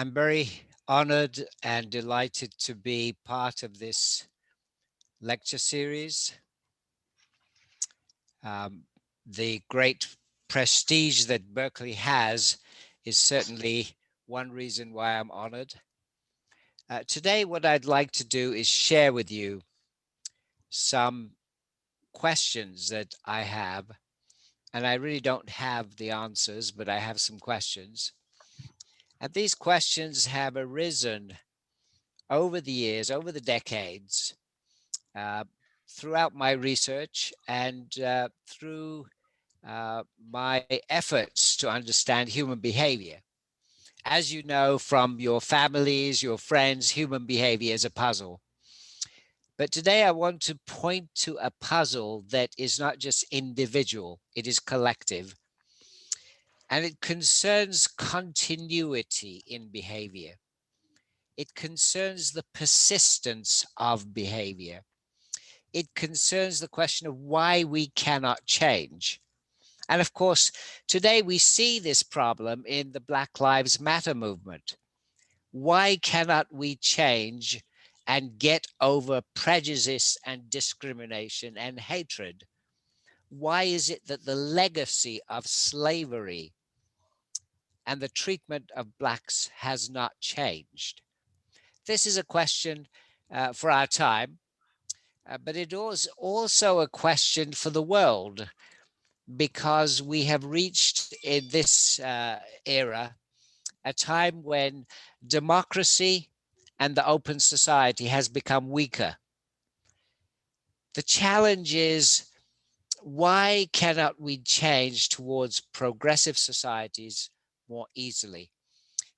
I'm very honored and delighted to be part of this lecture series. The great prestige that Berkeley has is certainly one reason why I'm honored. Today, what I'd like to do is share with you some questions that I have, and I really don't have the answers, but I have some questions. And these questions have arisen over the years, over the decades, uh, throughout my research and through my efforts to understand human behavior. As you know from your families, your friends, human behavior is a puzzle. But today I want to point to a puzzle that is not just individual, it is collective. And it concerns continuity in behavior. It concerns the persistence of behavior. It concerns the question of why we cannot change. And of course, today we see this problem in the Black Lives Matter movement. Why cannot we change and get over prejudice and discrimination and hatred? Why is it that the legacy of slavery and the treatment of blacks has not changed? This is a question for our time, but it is also a question for the world, because we have reached in this era a time when democracy and the open society has become weaker. The challenge is, why cannot we change towards progressive societies more easily?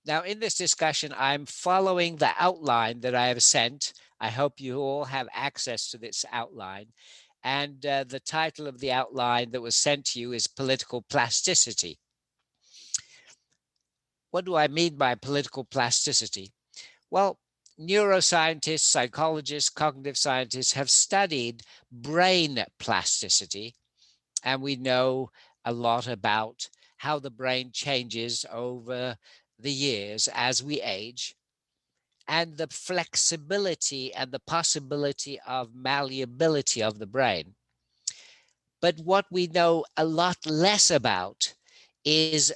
Now, in this discussion, I'm following the outline that I have sent. I hope you all have access to this outline. And the title of the outline that was sent to you is Political Plasticity. What do I mean by political plasticity? Well, neuroscientists, psychologists, cognitive scientists have studied brain plasticity, and we know a lot about how the brain changes over the years as we age, and the flexibility and the possibility of malleability of the brain. But what we know a lot less about is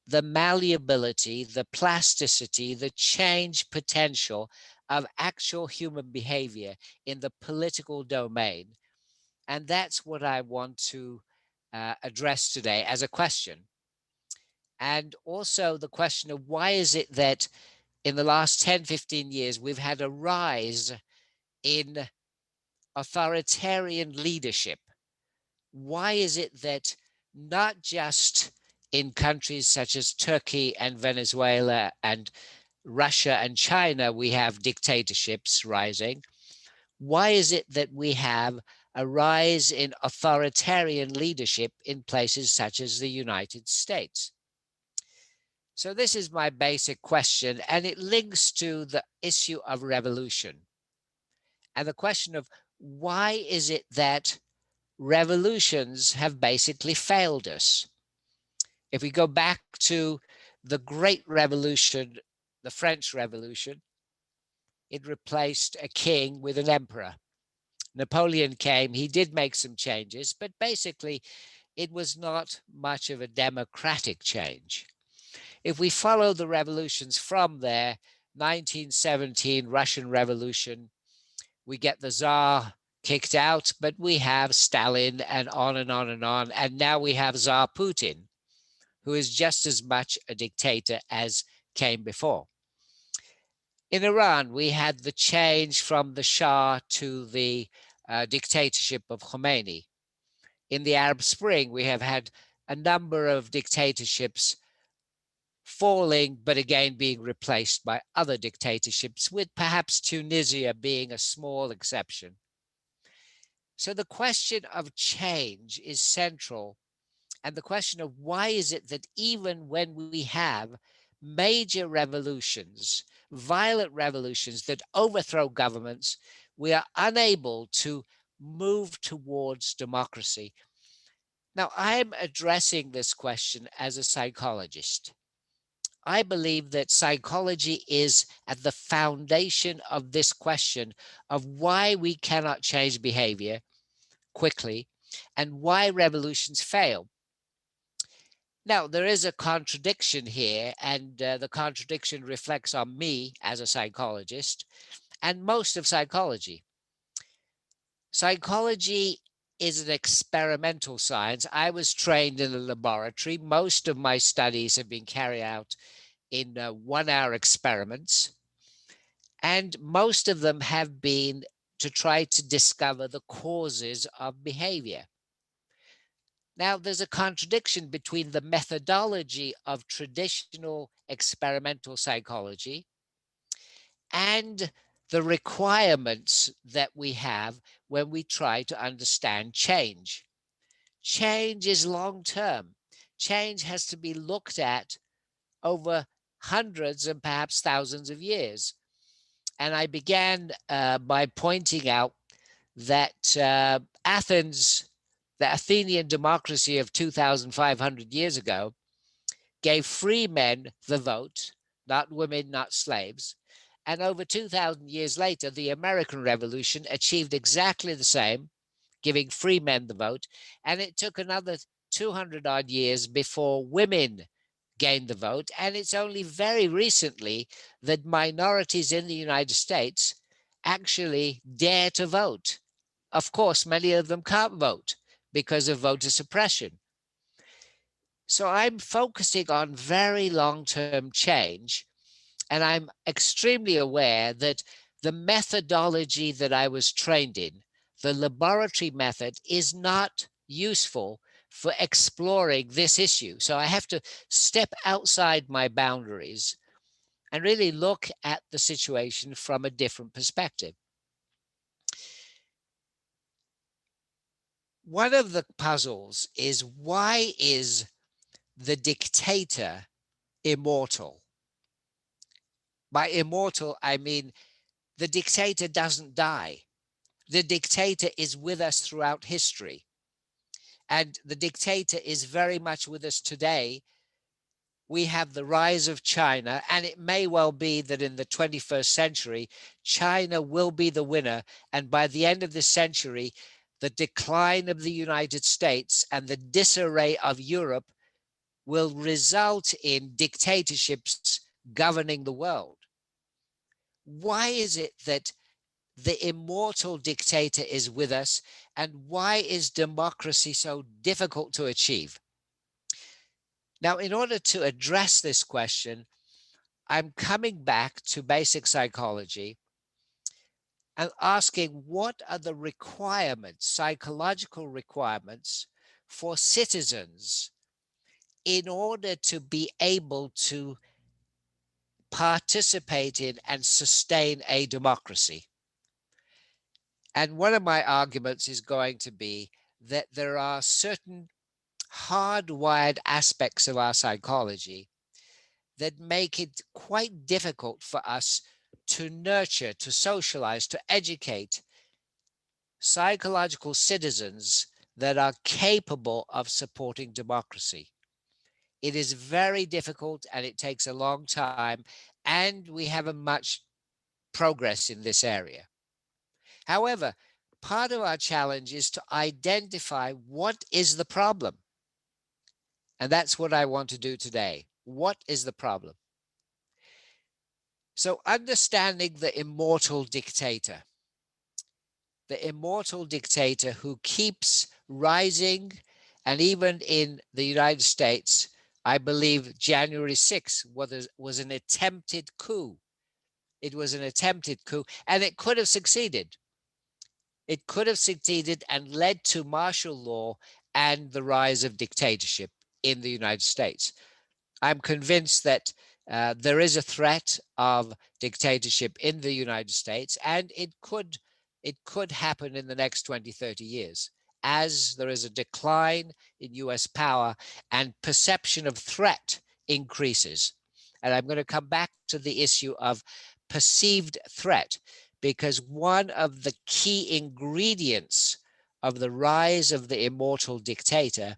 the malleability, the plasticity, the change potential of actual human behavior in the political domain. And that's what I want to address today as a question. And also the question of, why is it that in the last 10, 15 years, we've had a rise in authoritarian leadership? Why is it that not just in countries such as Turkey and Venezuela and Russia and China, we have dictatorships rising? Why is it that we have a rise in authoritarian leadership in places such as the United States? So this is my basic question, and it links to the issue of revolution and the question of, why is it that revolutions have basically failed us? If we go back to the Great Revolution, the French Revolution, it replaced a king with an emperor. Napoleon came, he did make some changes, but basically it was not much of a democratic change. If we follow the revolutions from there, 1917 Russian Revolution, we get the Tsar kicked out, but we have Stalin and on and on and on. And now we have Tsar Putin, who is just as much a dictator as came before. In Iran, we had the change from the Shah to the dictatorship of Khomeini. In the Arab Spring, we have had a number of dictatorships falling, but again being replaced by other dictatorships, with perhaps Tunisia being a small exception. So the question of change is central, and the question of, why is it that even when we have major revolutions, violent revolutions that overthrow governments, we are unable to move towards democracy? Now, I'm addressing this question as a psychologist. I believe that psychology is at the foundation of this question of why we cannot change behavior quickly and why revolutions fail. Now, there is a contradiction here, and the contradiction reflects on me as a psychologist and most of psychology. Psychology is an experimental science. I was trained in a laboratory. Most of my studies have been carried out in 1-hour experiments, and most of them have been to try to discover the causes of behavior. Now, there's a contradiction between the methodology of traditional experimental psychology and the requirements that we have when we try to understand change. Change is long term. Change has to be looked at over hundreds and perhaps thousands of years. And I began by pointing out that Athens, the Athenian democracy of 2,500 years ago, gave free men the vote, not women, not slaves. And over 2,000 years later, the American Revolution achieved exactly the same, giving free men the vote. And it took another 200 odd years before women gained the vote. And it's only very recently that minorities in the United States actually dare to vote. Of course, many of them can't vote because of voter suppression. So I'm focusing on very long-term change, and I'm extremely aware that the methodology that I was trained in, the laboratory method, is not useful for exploring this issue. So I have to step outside my boundaries and really look at the situation from a different perspective. One of the puzzles is, why is the dictator immortal? By immortal, I mean the dictator doesn't die. The dictator is with us throughout history. And the dictator is very much with us today. We have the rise of China, and it may well be that in the 21st century, China will be the winner. And by the end of this century, the decline of the United States and the disarray of Europe will result in dictatorships governing the world. Why is it that the immortal dictator is with us, and why is democracy so difficult to achieve? Now, in order to address this question, I'm coming back to basic psychology and asking, what are the requirements, psychological requirements for citizens in order to be able to participate in and sustain a democracy? And one of my arguments is going to be that there are certain hardwired aspects of our psychology that make it quite difficult for us to nurture, to socialize, to educate psychological citizens that are capable of supporting democracy. It is very difficult, and it takes a long time, and we haven't much progress in this area. However, part of our challenge is to identify what is the problem. And that's what I want to do today. What is the problem? So, understanding the immortal dictator who keeps rising, and even in the United States, I believe January 6th was an attempted coup. It was an attempted coup, and it could have succeeded. It could have succeeded and led to martial law and the rise of dictatorship in the United States. I'm convinced that there is a threat of dictatorship in the United States, and it could happen in the next 20, 30 years, as there is a decline in US power and perception of threat increases. And I'm going to come back to the issue of perceived threat, because one of the key ingredients of the rise of the immortal dictator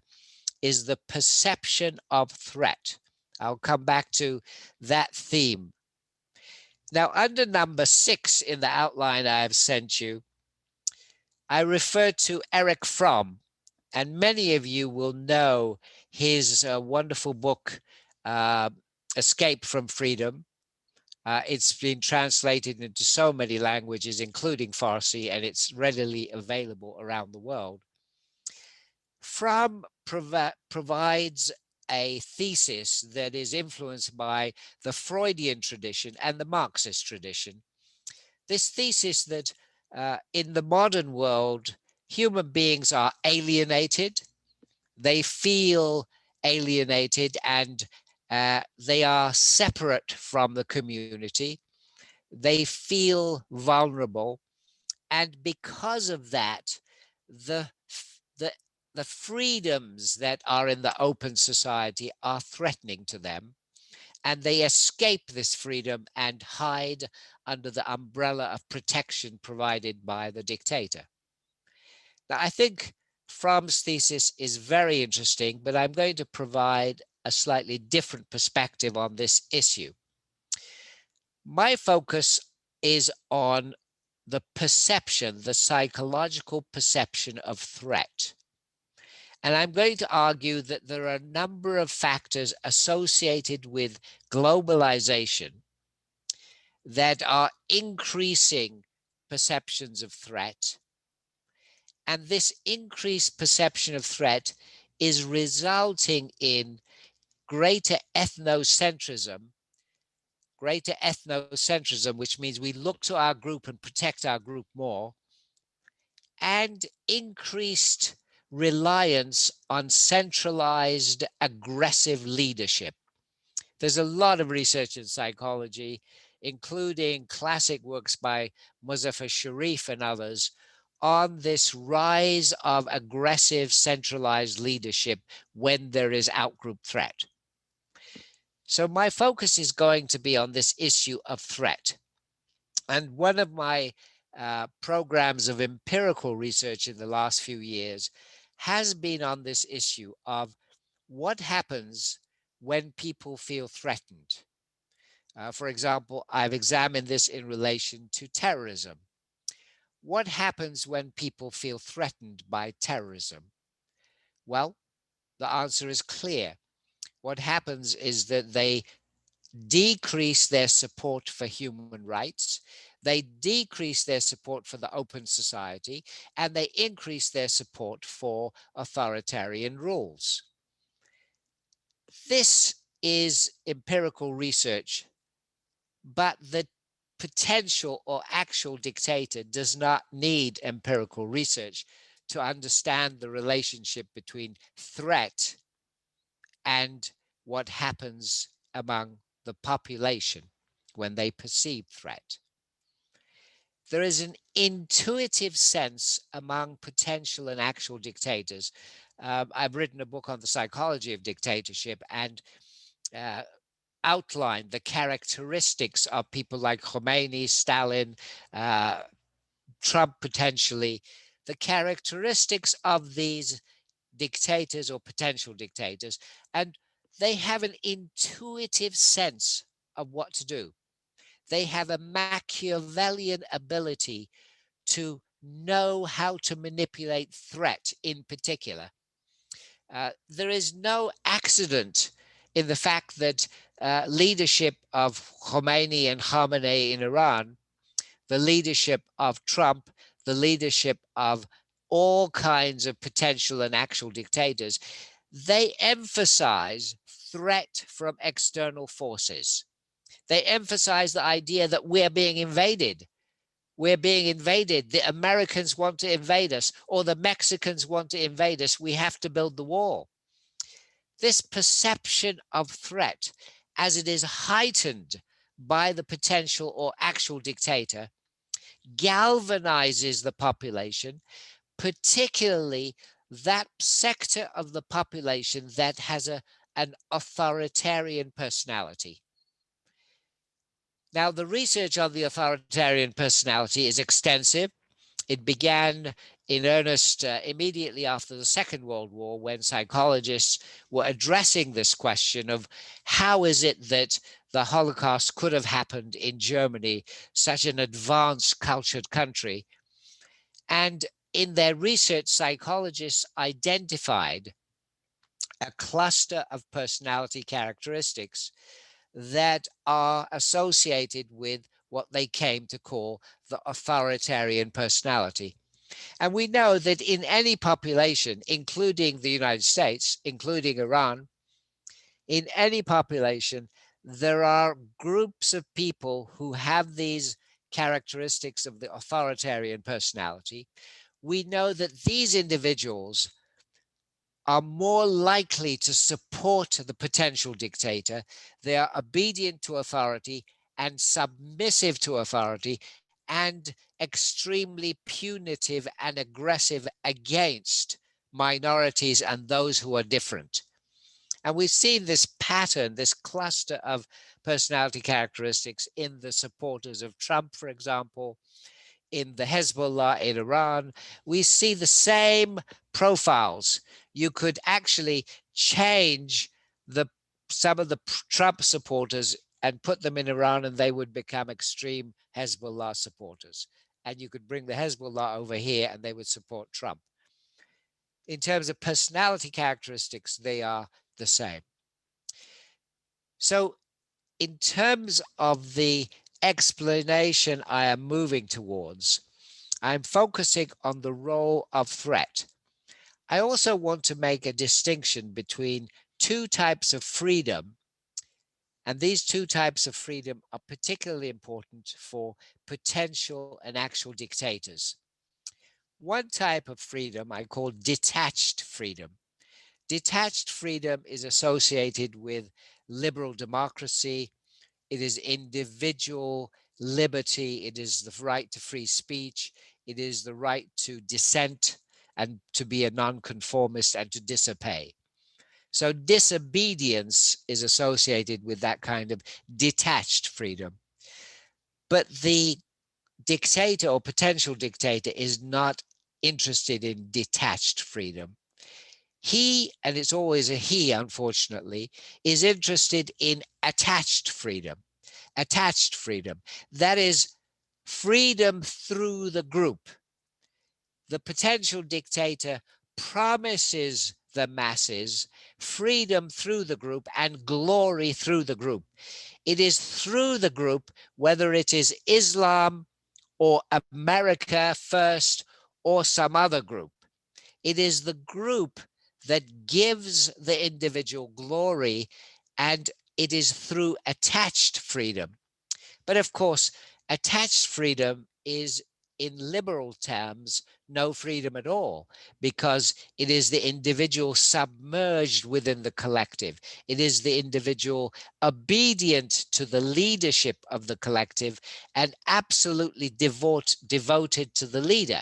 is the perception of threat. I'll come back to that theme. Now, under number 6 in the outline I have sent you, I refer to Erich Fromm, and many of you will know his wonderful book, Escape from Freedom. It's been translated into so many languages, including Farsi, and it's readily available around the world. Fromm provides a thesis that is influenced by the Freudian tradition and the Marxist tradition. This thesis that in the modern world, human beings are alienated, they feel alienated, and they are separate from the community. They feel vulnerable, and because of that, the freedoms that are in the open society are threatening to them, and they escape this freedom and hide under the umbrella of protection provided by the dictator. Now, I think Fromm's thesis is very interesting, but I'm going to provide a slightly different perspective on this issue. My focus is on the perception, the psychological perception of threat. And I'm going to argue that there are a number of factors associated with globalization that are increasing perceptions of threat. And this increased perception of threat is resulting in greater ethnocentrism, which means we look to our group and protect our group more, and increased reliance on centralized aggressive leadership. There's a lot of research in psychology, including classic works by Muzaffar Sharif and others, on this rise of aggressive centralized leadership when there is outgroup threat. So my focus is going to be on this issue of threat. And one of my programs of empirical research in the last few years has been on this issue of what happens when people feel threatened. For example, I've examined this in relation to terrorism. What happens when people feel threatened by terrorism? Well, the answer is clear. What happens is that they decrease their support for human rights, they decrease their support for the open society, and they increase their support for authoritarian rules. This is empirical research, but the potential or actual dictator does not need empirical research to understand the relationship between threat and what happens among the population when they perceive threat. There is an intuitive sense among potential and actual dictators. I've written a book on the psychology of dictatorship and outlined the characteristics of people like Khomeini, Stalin, Trump potentially, the characteristics of these dictators or potential dictators, and they have an intuitive sense of what to do. They have a Machiavellian ability to know how to manipulate threat in particular. There is no accident in the fact that leadership of Khomeini and Khamenei in Iran, the leadership of Trump, the leadership of all kinds of potential and actual dictators, they emphasize threat from external forces. They emphasize the idea that we're being invaded. We're being invaded. The Americans want to invade us, or the Mexicans want to invade us. We have to build the wall. This perception of threat, as it is heightened by the potential or actual dictator, galvanizes the population, particularly that sector of the population that has an authoritarian personality. Now, the research on the authoritarian personality is extensive. It began in earnest immediately after the Second World War, when psychologists were addressing this question of how is it that the Holocaust could have happened in Germany, such an advanced cultured country. And in their research, psychologists identified a cluster of personality characteristics that are associated with what they came to call the authoritarian personality. And we know that in any population, including the United States, including Iran, in any population, there are groups of people who have these characteristics of the authoritarian personality. We know that these individuals are more likely to support the potential dictator. They are obedient to authority and submissive to authority, and extremely punitive and aggressive against minorities and those who are different. And we've seen this pattern, this cluster of personality characteristics in the supporters of Trump, for example, in the Hezbollah in Iran. We see the same profiles. You could actually change some of the Trump supporters and put them in Iran, and they would become extreme Hezbollah supporters. And you could bring the Hezbollah over here and they would support Trump. In terms of personality characteristics, they are the same. So in terms of the explanation I am moving towards, I'm focusing on the role of threat. I also want to make a distinction between two types of freedom, and these two types of freedom are particularly important for potential and actual dictators. One type of freedom I call detached freedom. Detached freedom is associated with liberal democracy. It is individual liberty. It is the right to free speech. It is the right to dissent and to be a nonconformist and to disobey. So disobedience is associated with that kind of detached freedom. But the dictator or potential dictator is not interested in detached freedom. He, and it's always a he, unfortunately, is interested in attached freedom. Attached freedom. That is freedom through the group. The potential dictator promises the masses freedom through the group and glory through the group. It is through the group, whether it is Islam or America First or some other group. It is the group that gives the individual glory, and it is through attached freedom. But of course, attached freedom is, in liberal terms, no freedom at all, because it is the individual submerged within the collective. It is the individual obedient to the leadership of the collective and absolutely devoted to the leader.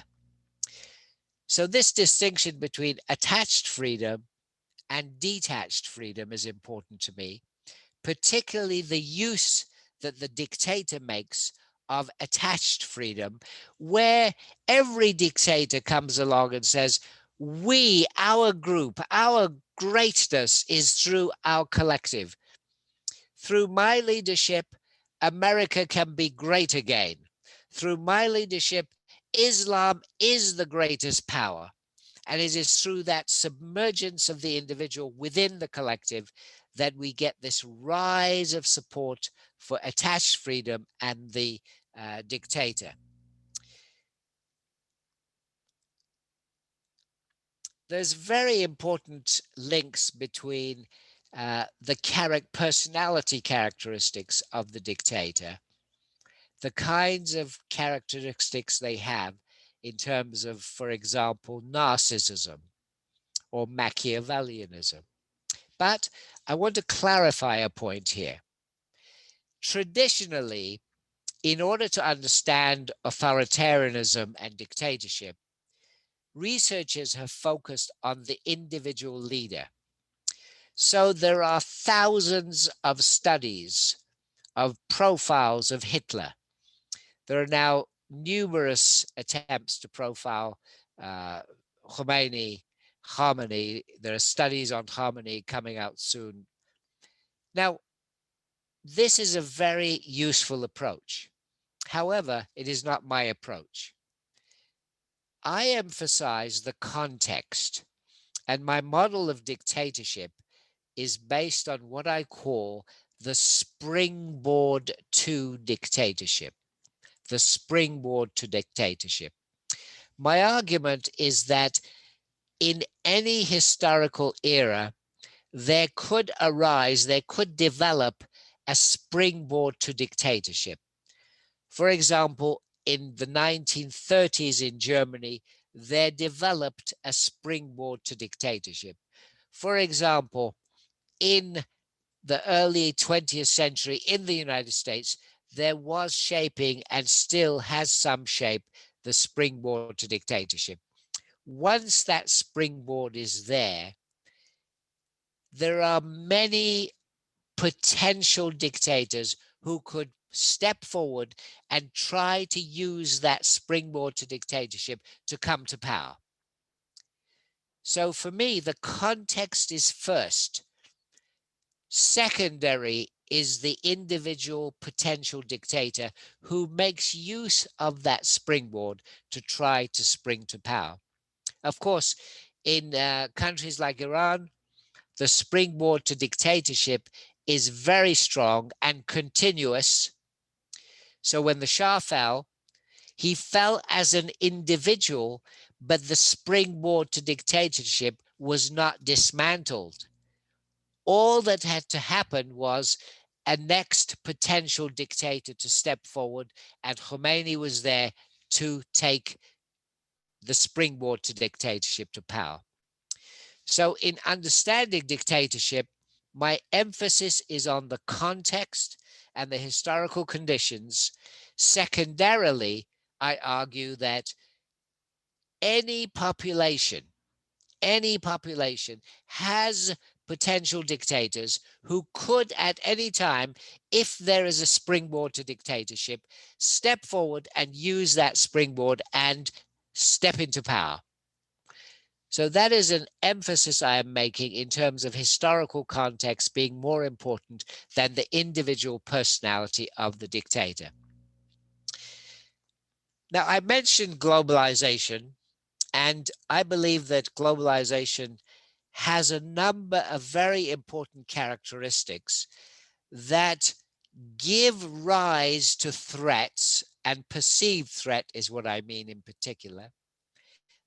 So this distinction between attached freedom and detached freedom is important to me, particularly the use that the dictator makes of attached freedom, where every dictator comes along and says, we, our group, our greatness is through our collective. Through my leadership, America can be great again. Through my leadership, Islam is the greatest power. And it is through that submergence of the individual within the collective that we get this rise of support for attached freedom and the dictator. There's very important links between the personality characteristics of the dictator, the kinds of characteristics they have in terms of, for example, narcissism or Machiavellianism. But I want to clarify a point here. Traditionally, in order to understand authoritarianism and dictatorship, researchers have focused on the individual leader. So there are thousands of studies of profiles of Hitler. There are now numerous attempts to profile Khamenei. There are studies on Khamenei coming out soon. Now, this is a very useful approach. However, it is not my approach. I emphasize the context, and my model of dictatorship is based on what I call the springboard to dictatorship. The springboard to dictatorship. My argument is that in any historical era, there could develop a springboard to dictatorship. For example, in the 1930s in Germany, there developed a springboard to dictatorship. For example, in the early 20th century in the United States, there was shaping and still has some shape the springboard to dictatorship. Once that springboard is there are many potential dictators who could step forward and try to use that springboard to dictatorship to come to power. So for me, the context is first. Secondary is the individual potential dictator who makes use of that springboard to try to spring to power. Of course, in countries like Iran, the springboard to dictatorship is very strong and continuous. So when the Shah fell, he fell as an individual, but the springboard to dictatorship was not dismantled. All that had to happen was a next potential dictator to step forward, and Khomeini was there to take the springboard to dictatorship to power. So in understanding dictatorship, my emphasis is on the context and the historical conditions. Secondarily, I argue that any population has potential dictators who could at any time, if there is a springboard to dictatorship, step forward and use that springboard and step into power. So that is an emphasis I am making in terms of historical context being more important than the individual personality of the dictator. Now, I mentioned globalization, and I believe that globalization has a number of very important characteristics that give rise to threats, and perceived threat is what I mean in particular,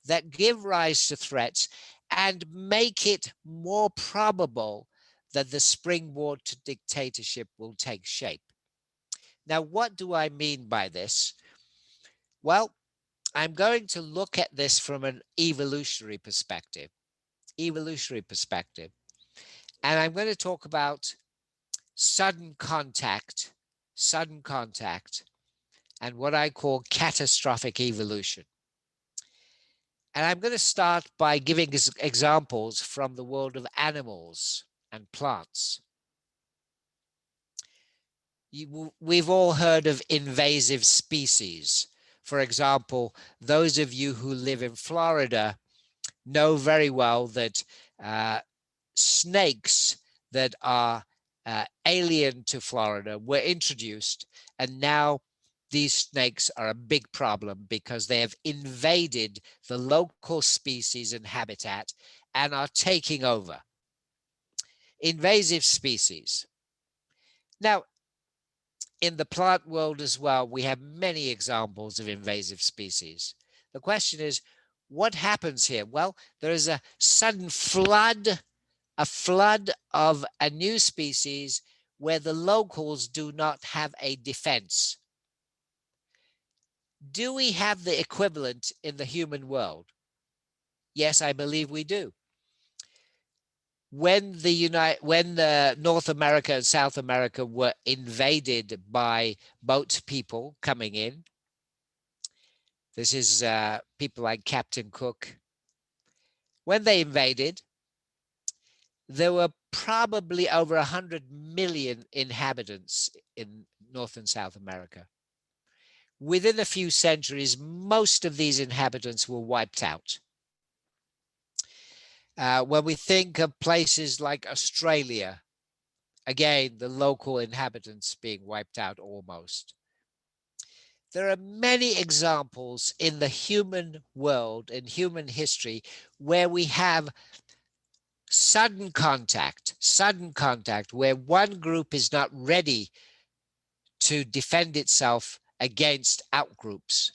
that give rise to threats and make it more probable that the springboard to dictatorship will take shape. Now, what do I mean by this? Well, I'm going to look at this from an evolutionary perspective. And I'm going to talk about sudden contact, and what I call catastrophic evolution. And I'm going to start by giving examples from the world of animals and plants. We've all heard of invasive species. For example, those of you who live in Florida know very well that snakes that are alien to Florida were introduced, and now these snakes are a big problem because they have invaded the local species and habitat and are taking over. Invasive species. Now, in the plant world as well, we have many examples of invasive species. The question is, what happens here? Well, there is a sudden flood of a new species where the locals do not have a defense. Do we have the equivalent in the human world? Yes, I believe we do. When the North America and South America were invaded by boat people coming in, this is people like Captain Cook. When they invaded, there were probably over 100 million inhabitants in North and South America. within a few centuries, most of these inhabitants were wiped out. When we think of places like Australia, again, the local inhabitants being wiped out almost. There are many examples in the human world, in human history, where we have sudden contact, where one group is not ready to defend itself against outgroups.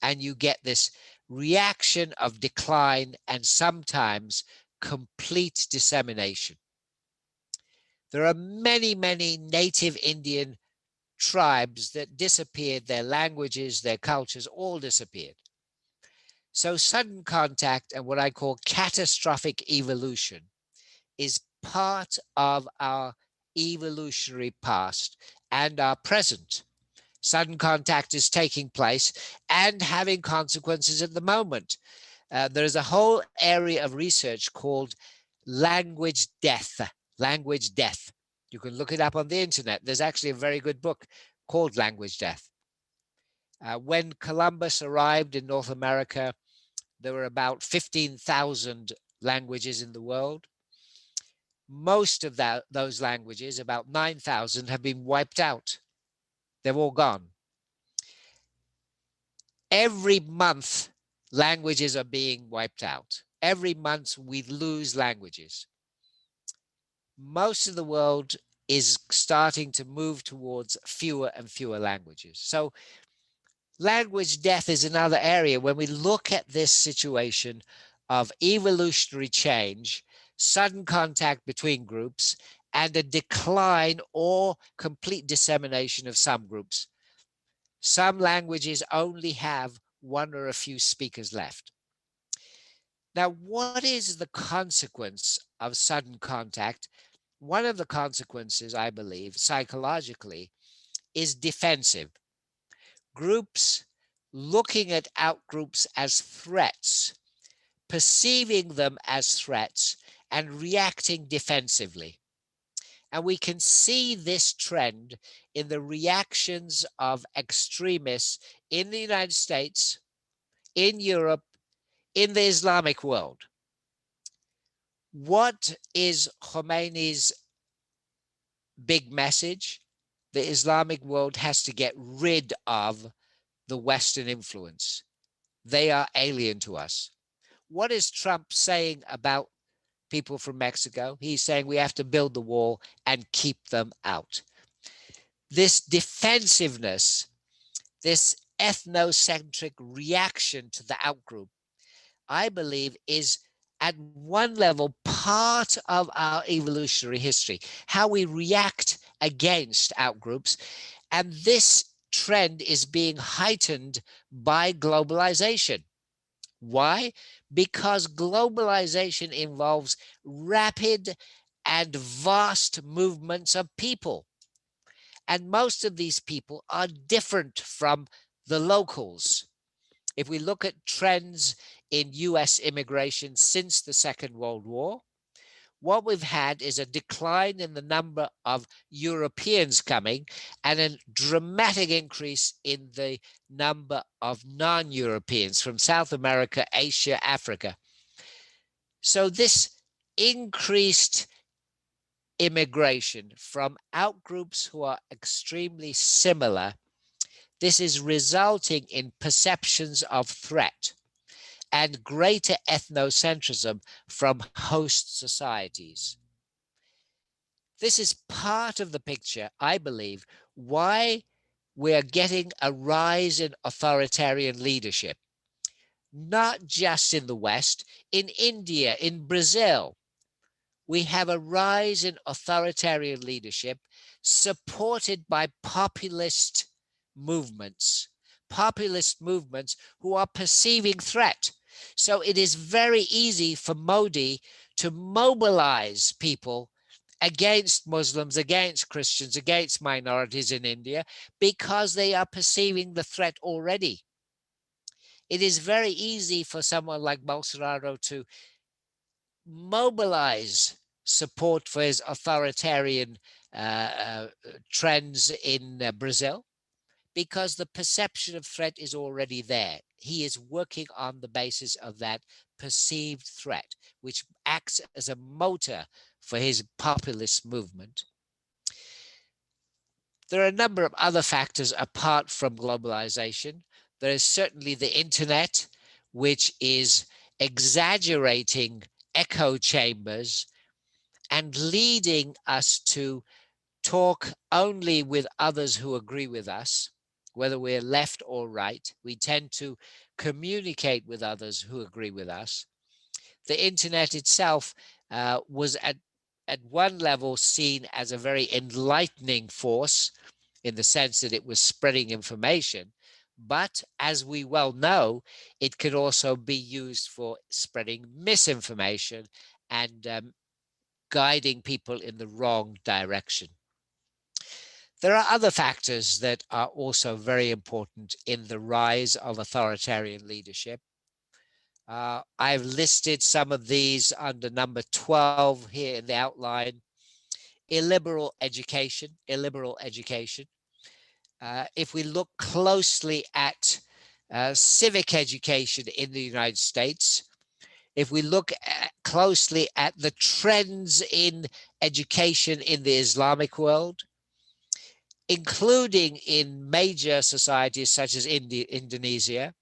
And you get this reaction of decline and sometimes complete dissemination. There are many, many native Indian tribes that disappeared, their languages, their cultures, all disappeared. So sudden contact and what I call catastrophic evolution is part of our evolutionary past and our present. Sudden contact is taking place and having consequences at the moment. There is a whole area of research called language death. Language death. You can look it up on the internet. There's actually a very good book called Language Death. When Columbus arrived in North America, there were about 15,000 languages in the world. Most of those languages, about 9,000, have been wiped out. They're all gone. Every month, languages are being wiped out. Every month, we lose languages. Most of the world is starting to move towards fewer and fewer languages. So language death is another area when we look at this situation of evolutionary change, sudden contact between groups, and a decline or complete dissemination of some groups. Some languages only have one or a few speakers left. Now, what is the consequence of sudden contact? One of the consequences, I believe, psychologically, is defensive. Groups looking at outgroups as threats, perceiving them as threats, and reacting defensively. And we can see this trend in the reactions of extremists in the United States, in Europe, in the Islamic world. What is Khomeini's big message? The Islamic world has to get rid of the Western influence. They are alien to us. What is Trump saying about people from Mexico? He's saying we have to build the wall and keep them out. This defensiveness, this ethnocentric reaction to the outgroup, I believe is at one level part of our evolutionary history, how we react against outgroups. And this trend is being heightened by globalization. Why? Because globalization involves rapid and vast movements of people. And most of these people are different from the locals. If we look at trends in US immigration since the Second World War, what we've had is a decline in the number of Europeans coming and a dramatic increase in the number of non-Europeans from South America, Asia, Africa. So this increased immigration from outgroups who are extremely similar, this is resulting in perceptions of threat and greater ethnocentrism from host societies. This is part of the picture, I believe, why we're getting a rise in authoritarian leadership, not just in the West, in India, in Brazil. We have a rise in authoritarian leadership supported by populist movements who are perceiving threat. So it is very easy for Modi to mobilize people against Muslims, against Christians, against minorities in India, because they are perceiving the threat already. It is very easy for someone like Bolsonaro to mobilize support for his authoritarian trends in Brazil, because the perception of threat is already there. He is working on the basis of that perceived threat, which acts as a motor for his populist movement. There are a number of other factors apart from globalization. There is certainly the internet, which is exaggerating echo chambers and leading us to talk only with others who agree with us, whether we're left or right. We tend to communicate with others who agree with us. The internet itself was at one level seen as a very enlightening force in the sense that it was spreading information. But as we well know, it could also be used for spreading misinformation and guiding people in the wrong direction. There are other factors that are also very important in the rise of authoritarian leadership. I've listed some of these under number 12 here in the outline. Illiberal education. If we look closely at civic education in the United States, if we look closely at the trends in education in the Islamic world, including in major societies such as Indonesia,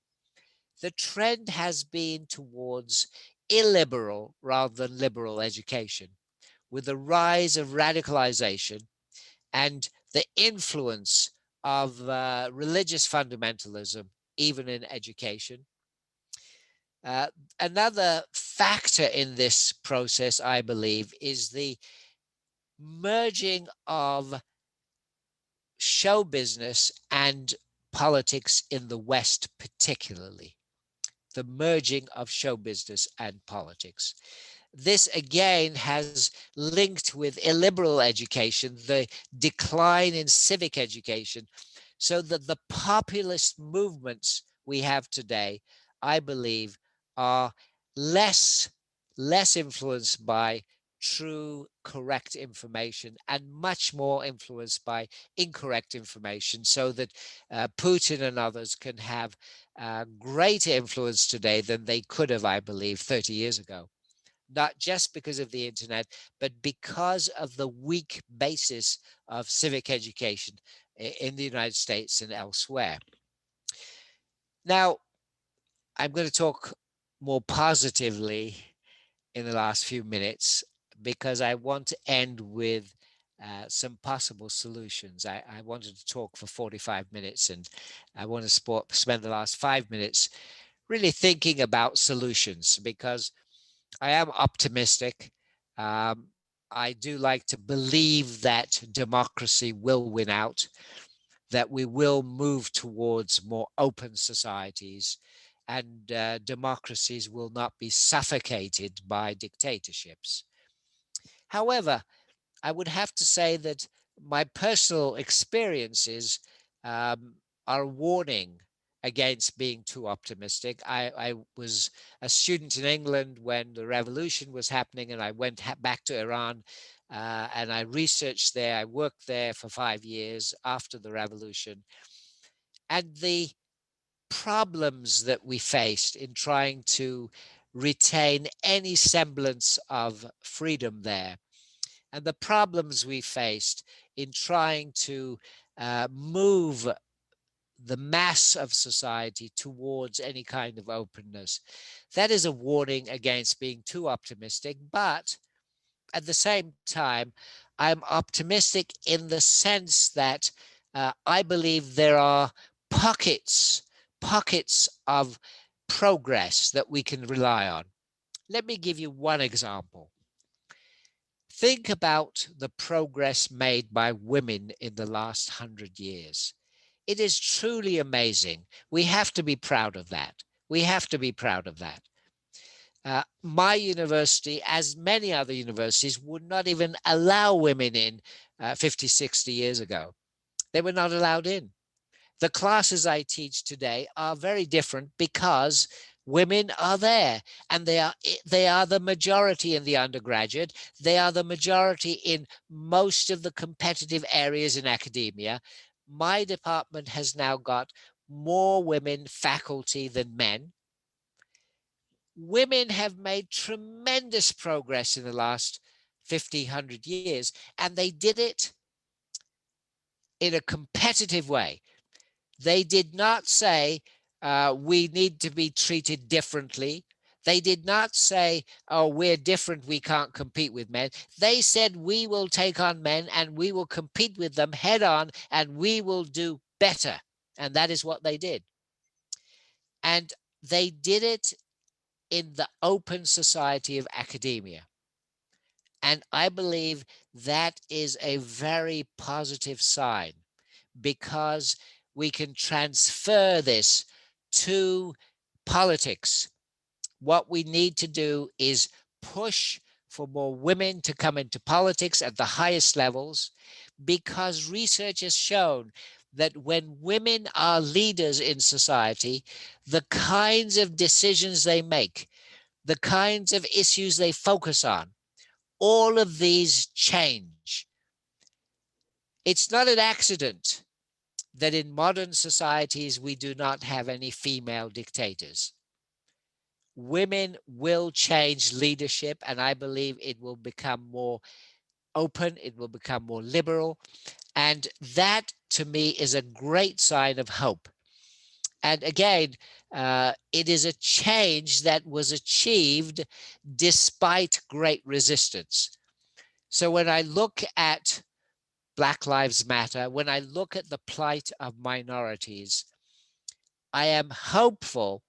the trend has been towards illiberal rather than liberal education, with the rise of radicalization and the influence of religious fundamentalism, even in education. Another factor in this process, I believe, is the merging of show business and politics in the West, particularly. The merging of show business and politics. This again has linked with illiberal education, the decline in civic education, so that the populist movements we have today, I believe, are less influenced by true, correct information and much more influenced by incorrect information, so that Putin and others can have greater influence today than they could have, I believe, 30 years ago. Not just because of the internet, but because of the weak basis of civic education in the United States and elsewhere. Now, I'm going to talk more positively in the last few minutes because I want to end with some possible solutions. I wanted to talk for 45 minutes and I want to spend the last 5 minutes really thinking about solutions, because I am optimistic. I do like to believe that democracy will win out, that we will move towards more open societies, and democracies will not be suffocated by dictatorships. However, I would have to say that my personal experiences are a warning against being too optimistic. I was a student in England when the revolution was happening, and I went back to Iran and I researched there. I worked there for 5 years after the revolution. And the problems that we faced in trying to retain any semblance of freedom there, and the problems we faced in trying to move the mass of society towards any kind of openness. That is a warning against being too optimistic, but at the same time, I'm optimistic in the sense that I believe there are pockets of progress that we can rely on. Let me give you one example. Think about the progress made by women in the last 100 years. It is truly amazing. We have to be proud of that. We have to be proud of that. My university, as many other universities, would not even allow women in 50, 60 years ago. They were not allowed in. The classes I teach today are very different because women are there, and they are the majority in the undergraduate. They are the majority in most of the competitive areas in academia. my department has now got more women faculty than men. Women have made tremendous progress in the last 50, 100 years, and they did it in a competitive way. They did not say, we need to be treated differently. They did not say, oh, we're different, we can't compete with men. They said, we will take on men and we will compete with them head on and we will do better. And that is what they did. And they did it in the open society of academia. And I believe that is a very positive sign, because we can transfer this to politics. What we need to do is push for more women to come into politics at the highest levels, because research has shown that when women are leaders in society, the kinds of decisions they make, the kinds of issues they focus on, all of these change. It's not an accident that in modern societies we do not have any female dictators. Women will change leadership, and I believe it will become more open, it will become more liberal, and that to me is a great sign of hope. And again, it is a change that was achieved despite great resistance. So when I look at Black Lives Matter, when I look at the plight of minorities, I am hopeful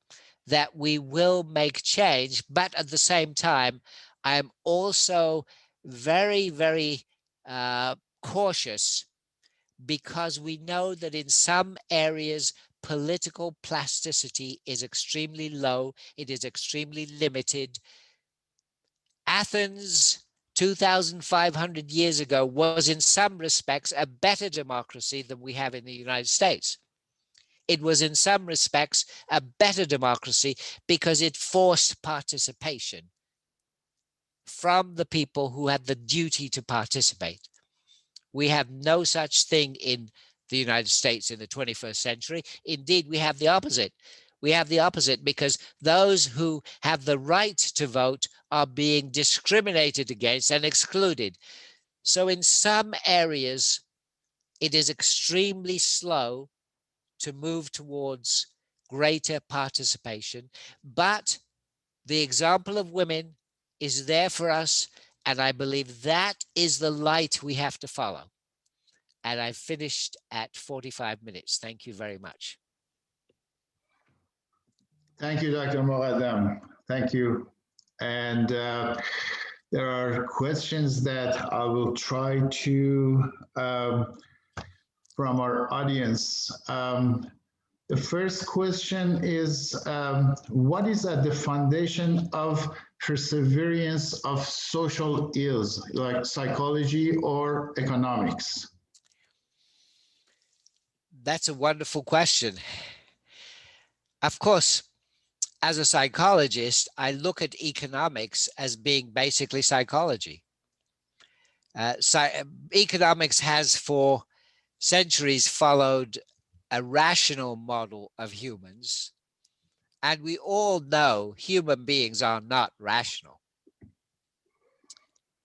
that we will make change, but at the same time, I am also very, very cautious, because we know that in some areas, political plasticity is extremely low, it is extremely limited. Athens, 2,500 years ago, was in some respects a better democracy than we have in the United States. It was in some respects a better democracy because it forced participation from the people who had the duty to participate. We have no such thing in the United States in the 21st century. Indeed, we have the opposite. We have the opposite, because those who have the right to vote are being discriminated against and excluded. So in some areas, it is extremely slow to move towards greater participation. But the example of women is there for us, and I believe that is the light we have to follow. And I finished at 45 minutes. Thank you very much. Thank you, Dr. Moghaddam. Thank you. And there are questions that I will try to, from our audience. The first question is, what is at the foundation of perseverance of social ills, like psychology or economics? That's a wonderful question. Of course, as a psychologist, I look at economics as being basically psychology. Economics has for centuries followed a rational model of humans, and we all know human beings are not rational.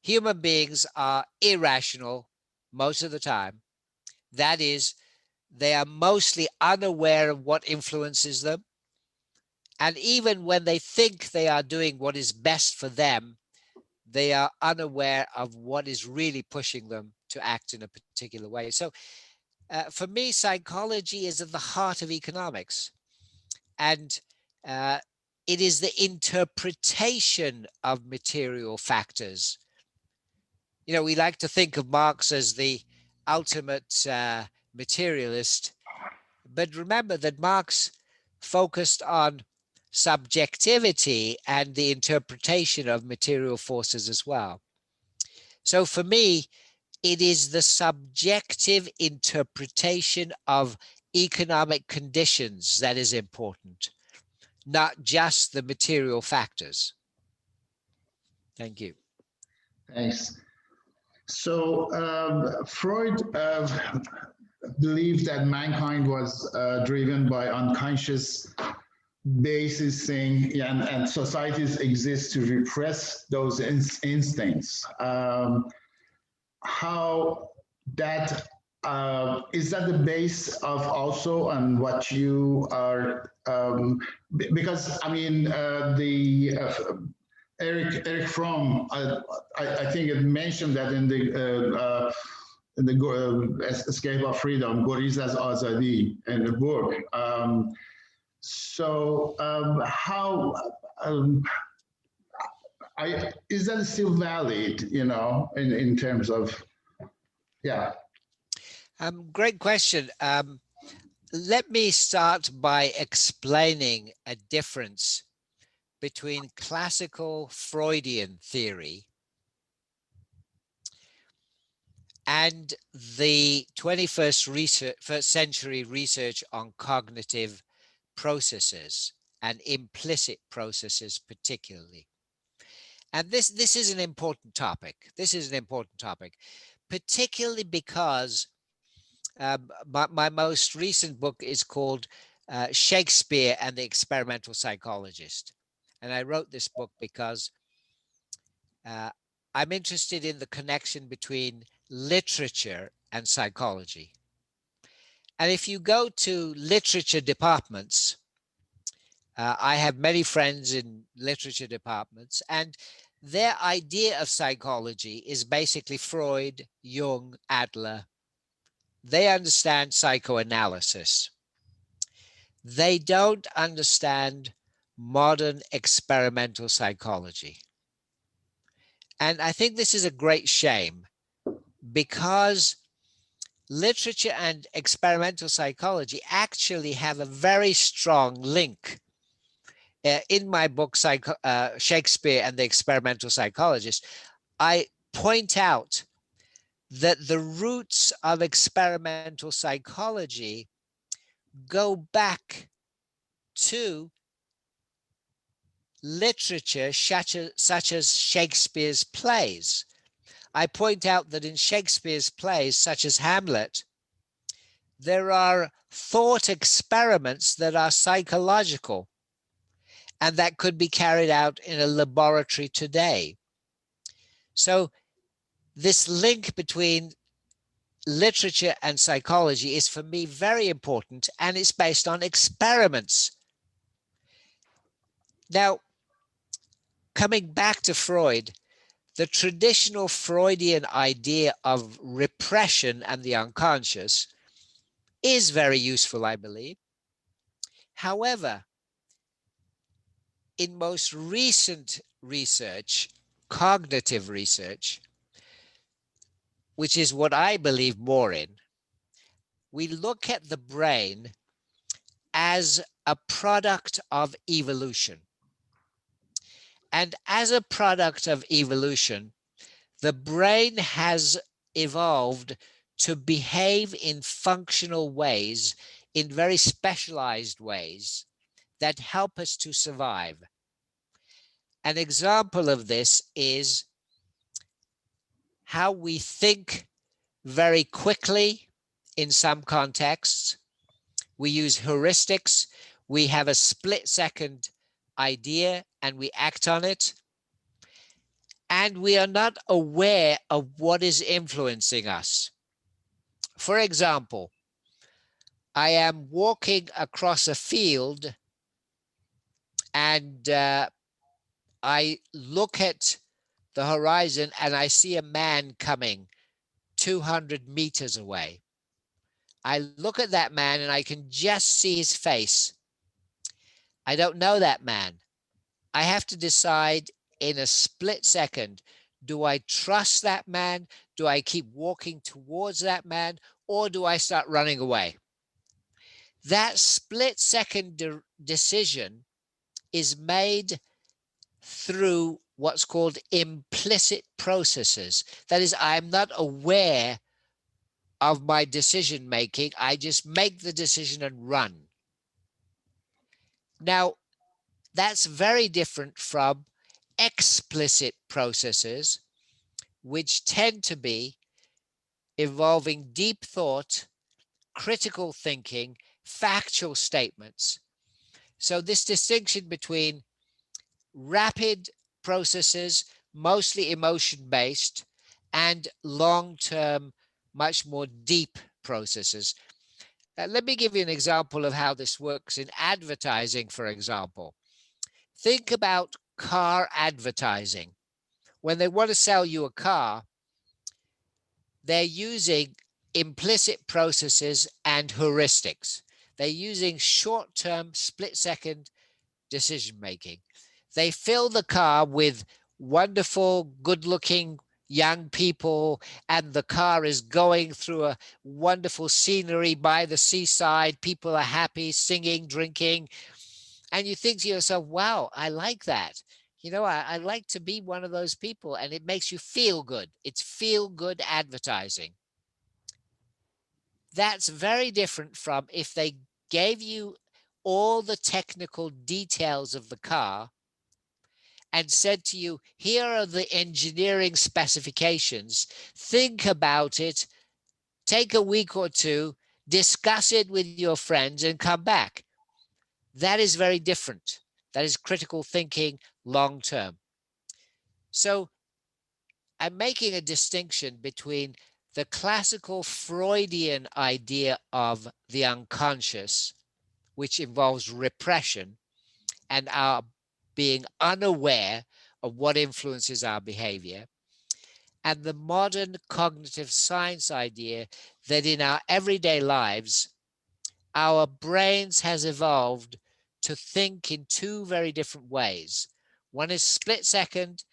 Human beings are irrational most of the time. That is, they are mostly unaware of what influences them. And even when they think they are doing what is best for them, they are unaware of what is really pushing them to act in a particular way. So for me, psychology is at the heart of economics. And it is the interpretation of material factors. You know, we like to think of Marx as the ultimate materialist, but remember that Marx focused on subjectivity and the interpretation of material forces as well. So for me, it is the subjective interpretation of economic conditions that is important, not just the material factors. Thank you. Thanks. So Freud believed that mankind was driven by unconscious basis thing, and societies exist to repress those instincts. How that is that the base of also on what you are, because I mean Eric Fromm, I think it mentioned that in the Escape of Freedom, Goriz Azadi, in the book. How is that still valid, you know, in terms of, yeah. Great question. Let me start by explaining a difference between classical Freudian theory and the 21st century research on cognitive processes and implicit processes particularly. And this is an important topic. This is an important topic, particularly because my most recent book is called Shakespeare and the Experimental Psychologist. And I wrote this book because I'm interested in the connection between literature and psychology. And if you go to literature departments, I have many friends in literature departments, and their idea of psychology is basically Freud, Jung, Adler. They understand psychoanalysis. They don't understand modern experimental psychology. And I think this is a great shame, because literature and experimental psychology actually have a very strong link. In my book, Shakespeare and the Experimental Psychologist, I point out that the roots of experimental psychology go back to literature such as Shakespeare's plays. I point out that in Shakespeare's plays, such as Hamlet, there are thought experiments that are psychological and that could be carried out in a laboratory today. So this link between literature and psychology is, for me, very important, and it's based on experiments. Now, coming back to Freud, the traditional Freudian idea of repression and the unconscious is very useful, I believe. However, in most recent research, cognitive research, which is what I believe more in, we look at the brain as a product of evolution. And as a product of evolution, the brain has evolved to behave in functional ways, in very specialized ways that help us to survive. An example of this is how we think very quickly in some contexts. We use heuristics. We have a split-second idea and we act on it. And we are not aware of what is influencing us. For example, I am walking across a field and I look at the horizon and I see a man coming 200 meters away. I look at that man and I can just see his face. I don't know that man. I have to decide in a split second, do I trust that man? Do I keep walking towards that man? Or do I start running away? That split second decision is made through what's called implicit processes. That is, I'm not aware of my decision making. I just make the decision and run. Now, that's very different from explicit processes, which tend to be involving deep thought critical thinking, factual statements. So this distinction between rapid processes, mostly emotion-based, and long-term, much more deep processes. Let me give you an example of how this works in advertising, for example. Think about car advertising. When they want to sell you a car, they're using implicit processes and heuristics. They're using short-term, split-second decision-making. They fill the car with wonderful, good-looking young people, and the car is going through a wonderful scenery by the seaside. People are happy, singing, drinking. And you think to yourself, wow, I like that. You know, I like to be one of those people, and it makes you feel good. It's feel-good advertising. That's very different from if they gave you all the technical details of the car and said to you, here are the engineering specifications, think about it, take a week or two, discuss it with your friends and come back. That is very different. That is critical thinking long term. So I'm making a distinction between the classical Freudian idea of the unconscious, which involves repression and our being unaware of what influences our behavior, and the modern cognitive science idea that in our everyday lives, our brains has evolved to think in two very different ways. One is split second,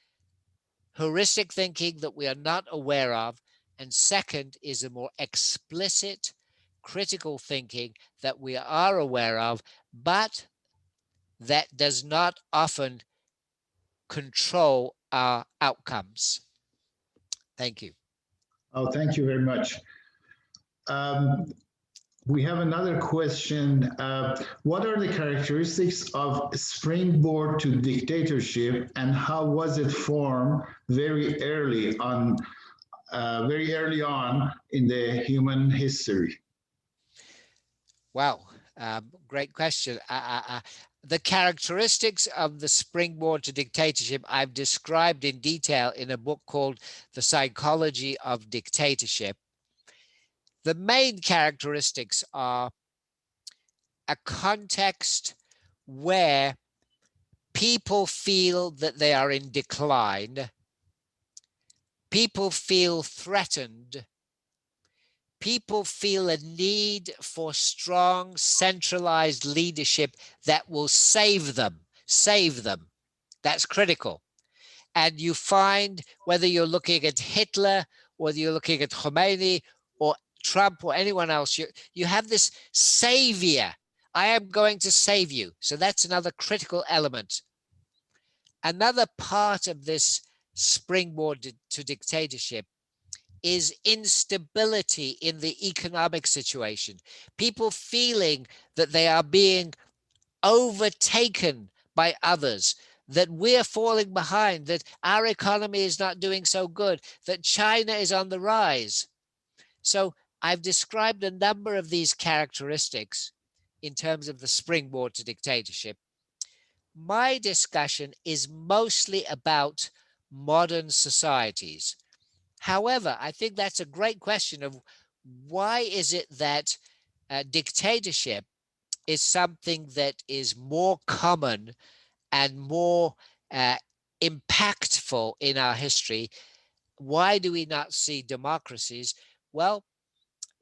heuristic thinking that we are not aware of, and second is a more explicit, critical thinking that we are aware of, but that does not often control our outcomes. Thank you. Oh, thank you very much. We have another question. What are the characteristics of springboard to dictatorship, and how was it formed very early on in the human history? Wow, great question. The characteristics of the springboard to dictatorship I've described in detail in a book called The Psychology of Dictatorship. The main characteristics are a context where people feel that they are in decline, people feel threatened, people feel a need for strong centralized leadership that will save them. That's critical. And you find, whether you're looking at Hitler, whether you're looking at Khomeini or Trump or anyone else, you have this savior. I am going to save you. So that's another critical element. Another part of this springboard to dictatorship is instability in the economic situation. People feeling that they are being overtaken by others, that we're falling behind, that our economy is not doing so good, that China is on the rise. So I've described a number of these characteristics in terms of the springboard to dictatorship. My discussion is mostly about modern societies. However, I think that's a great question of why is it that dictatorship is something that is more common and more impactful in our history. Why do we not see democracies? Well,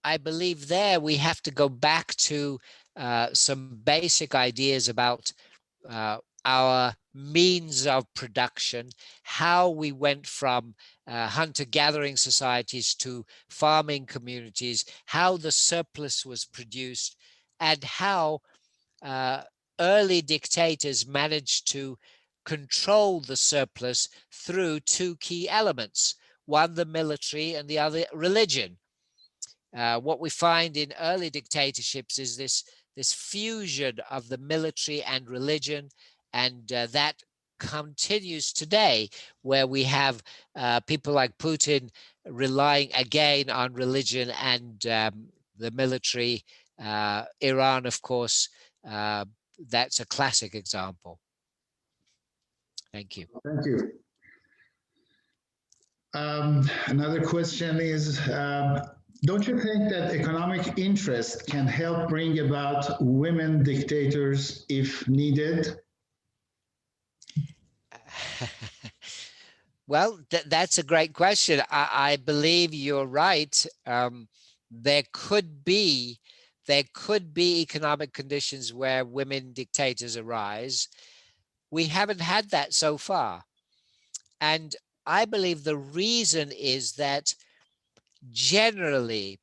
I believe there we have to go back to some basic ideas about our means of production, how we went from hunter-gathering societies to farming communities, how the surplus was produced, and how early dictators managed to control the surplus through two key elements, one the military and the other religion. What we find in early dictatorships is this fusion of the military and religion, and that continues today, where we have people like Putin relying again on religion and the military. Iran, of course, that's a classic example. Thank you. Thank you. Another question is, don't you think that economic interest can help bring about women dictators if needed? Well, that's a great question. I believe you're right. There could be economic conditions where women dictators arise. We haven't had that so far. And I believe the reason is that generally,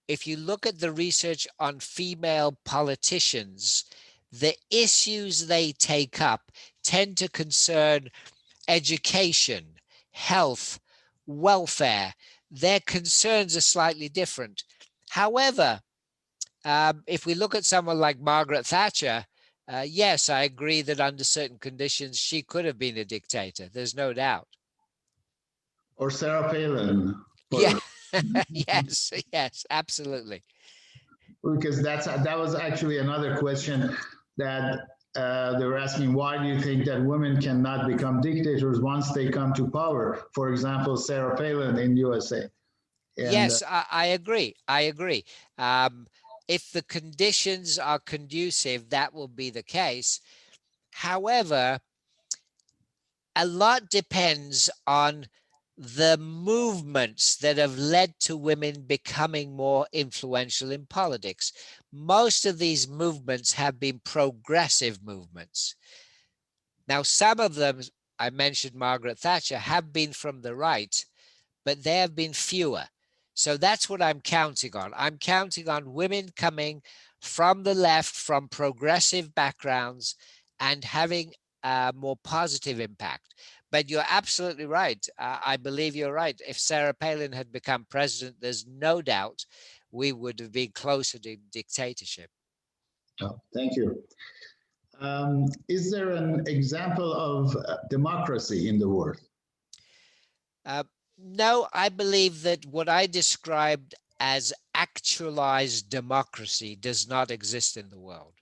if you look at the research on female politicians, the issues they take up tend to concern education, health, welfare. Their concerns are slightly different. However, if we look at someone like Margaret Thatcher, yes, I agree that under certain conditions, she could have been a dictator. There's no doubt. Or Sarah Palin? Yeah, yes, absolutely. Because that was actually another question that they were asking, why do you think that women cannot become dictators once they come to power? For example, Sarah Palin in USA. And, yes, I agree. I agree. If the conditions are conducive, that will be the case. However, a lot depends on the movements that have led to women becoming more influential in politics. Most of these movements have been progressive movements. Now, some of them, I mentioned Margaret Thatcher, have been from the right, but there have been fewer. So that's what I'm counting on. I'm counting on women coming from the left, from progressive backgrounds, and having a more positive impact. But you're absolutely right. I believe you're right. If Sarah Palin had become president, there's no doubt we would have been closer to dictatorship. oh, thank you. Is there an example of democracy in the world? No, I believe that what I described as actualized democracy does not exist in the world.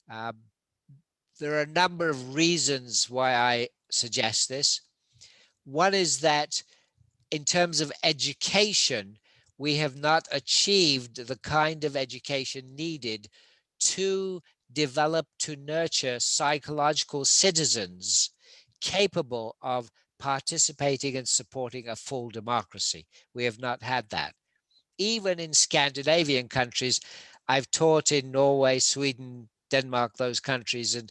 There are a number of reasons why I suggest this. One is that in terms of education, we have not achieved the kind of education needed to develop, to nurture psychological citizens capable of participating and supporting a full democracy. We have not had that. Even in Scandinavian countries, I've taught in Norway, Sweden, Denmark, those countries, and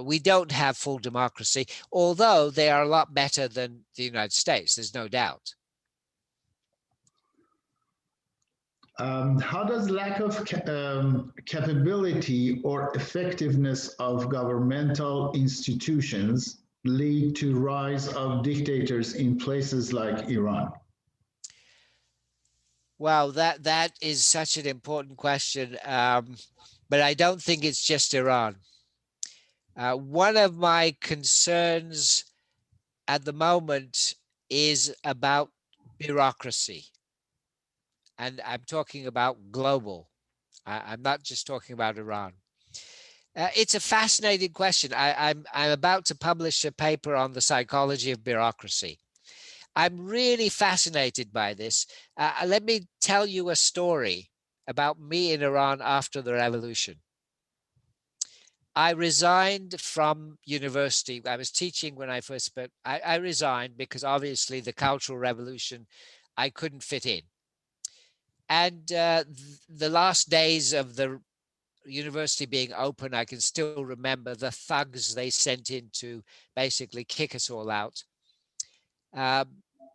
we don't have full democracy, although they are a lot better than the United States, there's no doubt. How does lack of capability or effectiveness of governmental institutions lead to rise of dictators in places like Iran? Wow, that is such an important question, but I don't think it's just Iran. One of my concerns at the moment is about bureaucracy. And I'm talking about global. I'm not just talking about Iran. It's a fascinating question. I'm about to publish a paper on the psychology of bureaucracy. I'm really fascinated by this. Let me tell you a story about me in Iran after the revolution. I resigned from university. I was teaching when I first spoke. I resigned because obviously the Cultural Revolution, I couldn't fit in. And the last days of the university being open, I can still remember the thugs they sent in to basically kick us all out.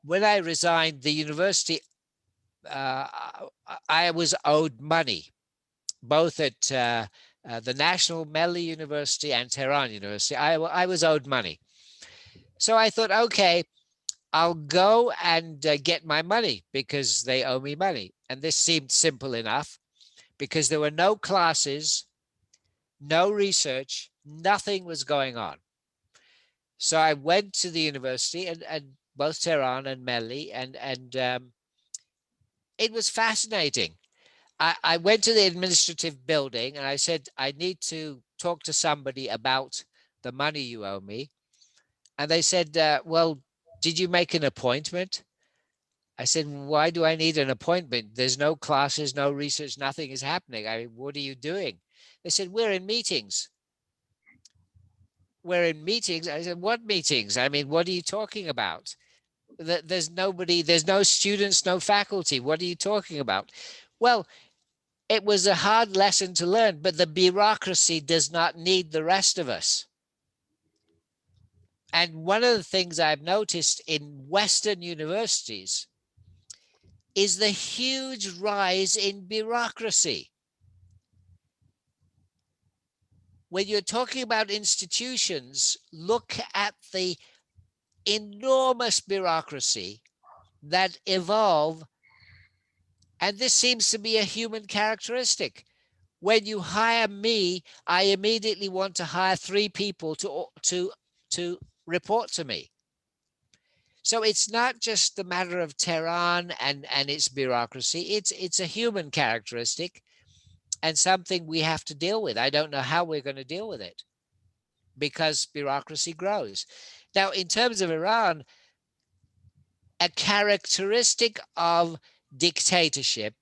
When I resigned, the university, I was owed money, both at the National Melli University and Tehran University. I was owed money. So I thought, okay, I'll go and get my money because they owe me money. And this seemed simple enough because there were no classes, no research, nothing was going on. So I went to the university and both Tehran and Melli, and it was fascinating. I went to the administrative building and I said, I need to talk to somebody about the money you owe me. And they said, well, did you make an appointment? I said, why do I need an appointment? There's no classes, no research, nothing is happening. I mean, what are you doing? They said, we're in meetings. We're in meetings. I said, what meetings? I mean, what are you talking about? There's nobody, there's no students, no faculty. What are you talking about? Well, it was a hard lesson to learn, but the bureaucracy does not need the rest of us. And one of the things I've noticed in Western universities is the huge rise in bureaucracy. When you're talking about institutions, look at the enormous bureaucracy that evolve. And this seems to be a human characteristic. When you hire me, I immediately want to hire 3 people to report to me. So it's not just the matter of Tehran and its bureaucracy. It's a human characteristic and something we have to deal with. I don't know how we're going to deal with it because bureaucracy grows. Now, in terms of Iran, a characteristic of dictatorship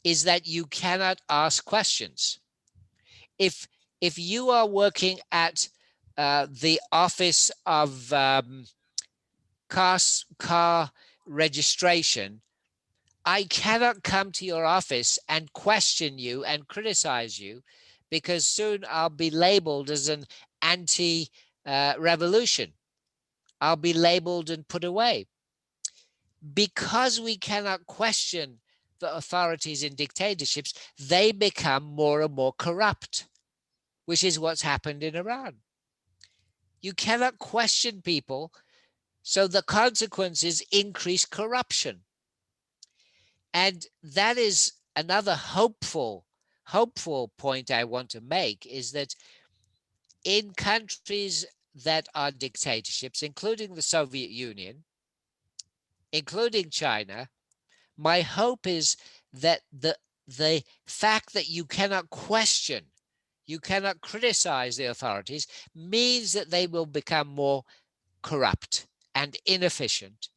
is that you cannot ask questions. If you are working at the office of car registration, I cannot come to your office and question you and criticize you because soon I'll be labeled as an anti-revolution. I'll be labeled and put away. Because we cannot question the authorities in dictatorships, they become more and more corrupt, which is what's happened in Iran. You cannot question people, so the consequences increase corruption. And that is another hopeful point I want to make, is that in countries that are dictatorships, including the Soviet Union, including China, my hope is that the fact that you cannot question, you cannot criticize the authorities, means that they will become more corrupt and inefficient.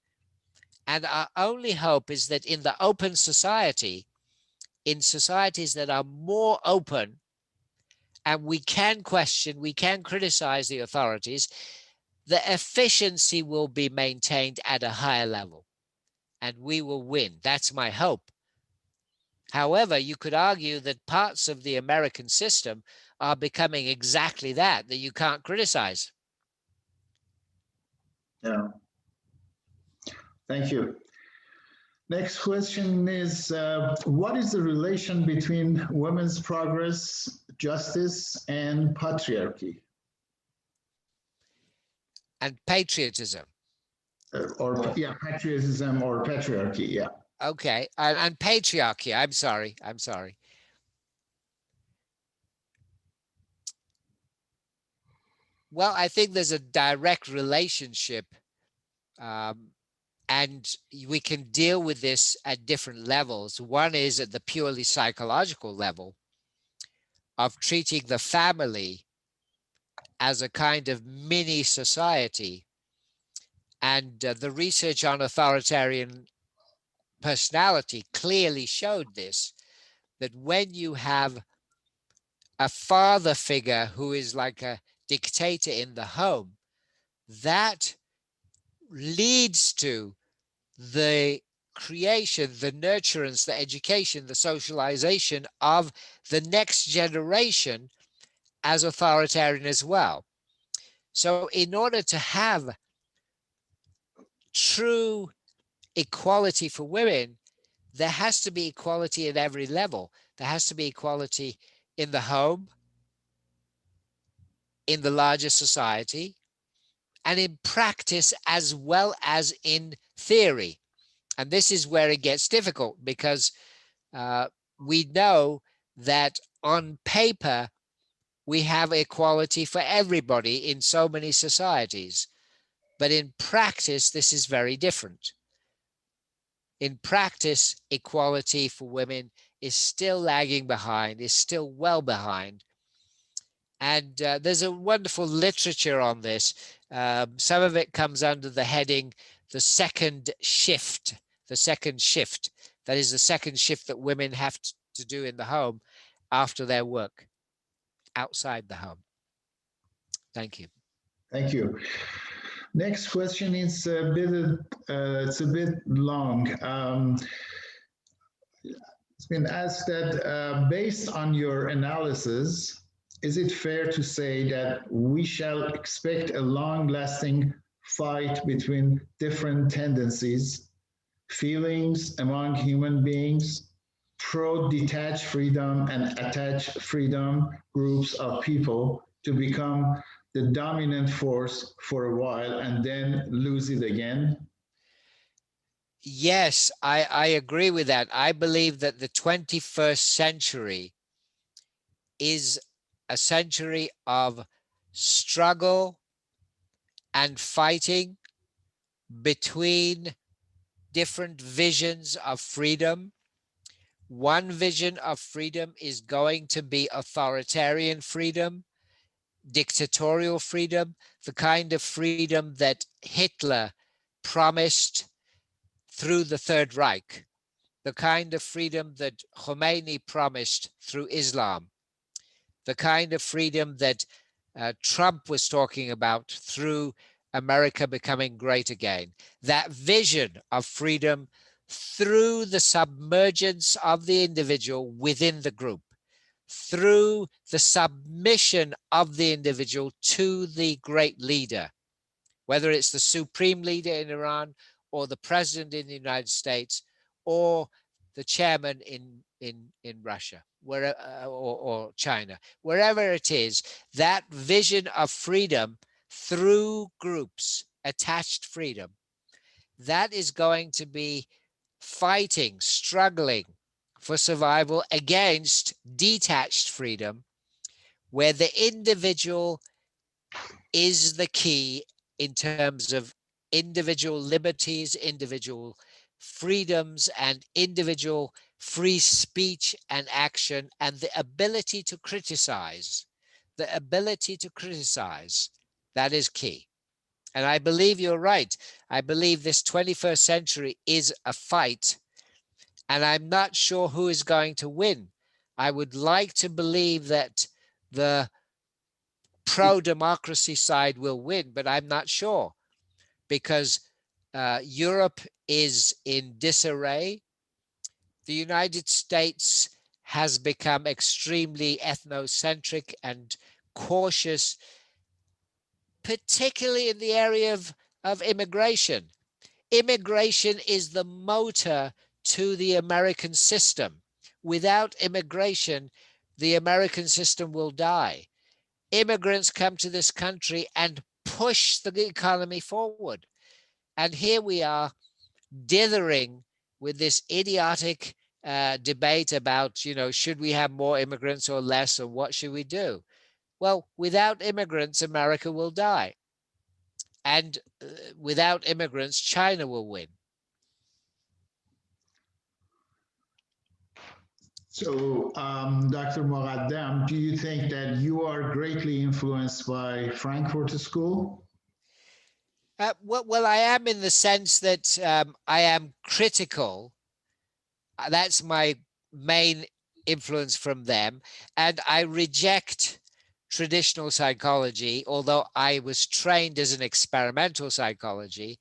And our only hope is that in the open society, in societies that are more open, and we can question, we can criticize the authorities, the efficiency will be maintained at a higher level and we will win. That's my hope. However, you could argue that parts of the American system are becoming exactly that you can't criticize. Yeah. Thank you. Next question is, what is the relation between women's progress, justice, and patriarchy? And patriotism. Patriotism or patriarchy, yeah. Okay, and patriarchy, I'm sorry. Well, I think there's a direct relationship, and we can deal with this at different levels. One is at the purely psychological level of treating the family as a kind of mini society. And the research on authoritarian personality clearly showed this, that when you have a father figure who is like a dictator in the home, that leads to the creation, the nurturance, the education, the socialization of the next generation as authoritarian as well. So in order to have true equality for women, there has to be equality at every level. There has to be equality in the home, in the larger society, and in practice as well as in theory. And this is where it gets difficult, because we know that on paper, we have equality for everybody in so many societies. But in practice, this is very different. in practice, equality for women is still lagging behind, is still well behind. And there's a wonderful literature on this. Some of it comes under the heading, the second shift, the second shift. That is the second shift that women have to do in the home after their work outside the home. Thank you. Thank you. Next question is it's a bit long. It's been asked that based on your analysis, is it fair to say that we shall expect a long-lasting fight between different tendencies, feelings among human beings, pro-detached freedom and attached freedom groups of people to become the dominant force for a while and then lose it again? Yes, I agree with that. I believe that the 21st century is a century of struggle and fighting between different visions of freedom. One vision of freedom is going to be authoritarian freedom, dictatorial freedom, the kind of freedom that Hitler promised through the Third Reich, the kind of freedom that Khomeini promised through Islam, the kind of freedom that Trump was talking about through America becoming great again. That vision of freedom through the submergence of the individual within the group, through the submission of the individual to the great leader, whether it's the supreme leader in Iran or the president in the United States or the chairman in Russia, where, or China, wherever it is, that vision of freedom through groups, attached freedom, that is going to be fighting, struggling for survival against detached freedom, where the individual is the key in terms of individual liberties, individual freedoms, and individual free speech and action, and the ability to criticize. The ability to criticize, that is key. And I believe you're right. I believe this 21st century is a fight, and I'm not sure who is going to win. I would like to believe that the pro-democracy side will win, but I'm not sure, because Europe is in disarray. The United States has become extremely ethnocentric and cautious, particularly in the area of immigration. Immigration is the motor to the American system. Without immigration, the American system will die. Immigrants come to this country and push the economy forward. And here we are dithering with this idiotic debate about, should we have more immigrants or less, or what should we do? Well, without immigrants, America will die. And without immigrants, China will win. So, Dr. Moghaddam, do you think that you are greatly influenced by Frankfurt School? Well, I am, in the sense that I am critical. That's my main influence from them. And I reject traditional psychology. Although I was trained as an experimental psychologist,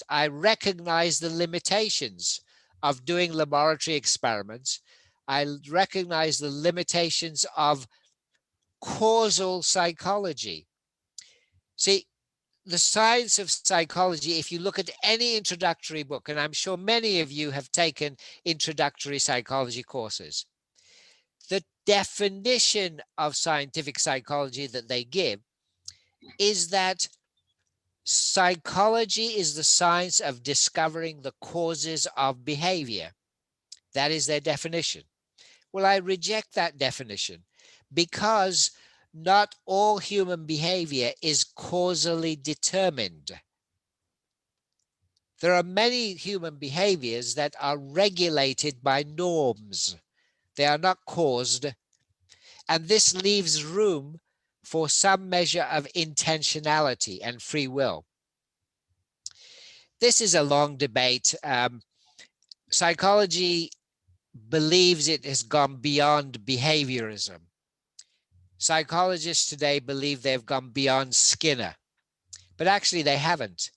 I recognize the limitations of doing laboratory experiments. I recognize the limitations of causal psychology. See, the science of psychology, if you look at any introductory book, and I'm sure many of you have taken introductory psychology courses, the definition of scientific psychology that they give is that psychology is the science of discovering the causes of behavior. That is their definition. Well, I reject that definition, because not all human behavior is causally determined. There are many human behaviors that are regulated by norms. They are not caused, and this leaves room for some measure of intentionality and free will. This is a long debate. Psychology believes it has gone beyond behaviorism. Psychologists today believe they've gone beyond Skinner, but actually they haven't.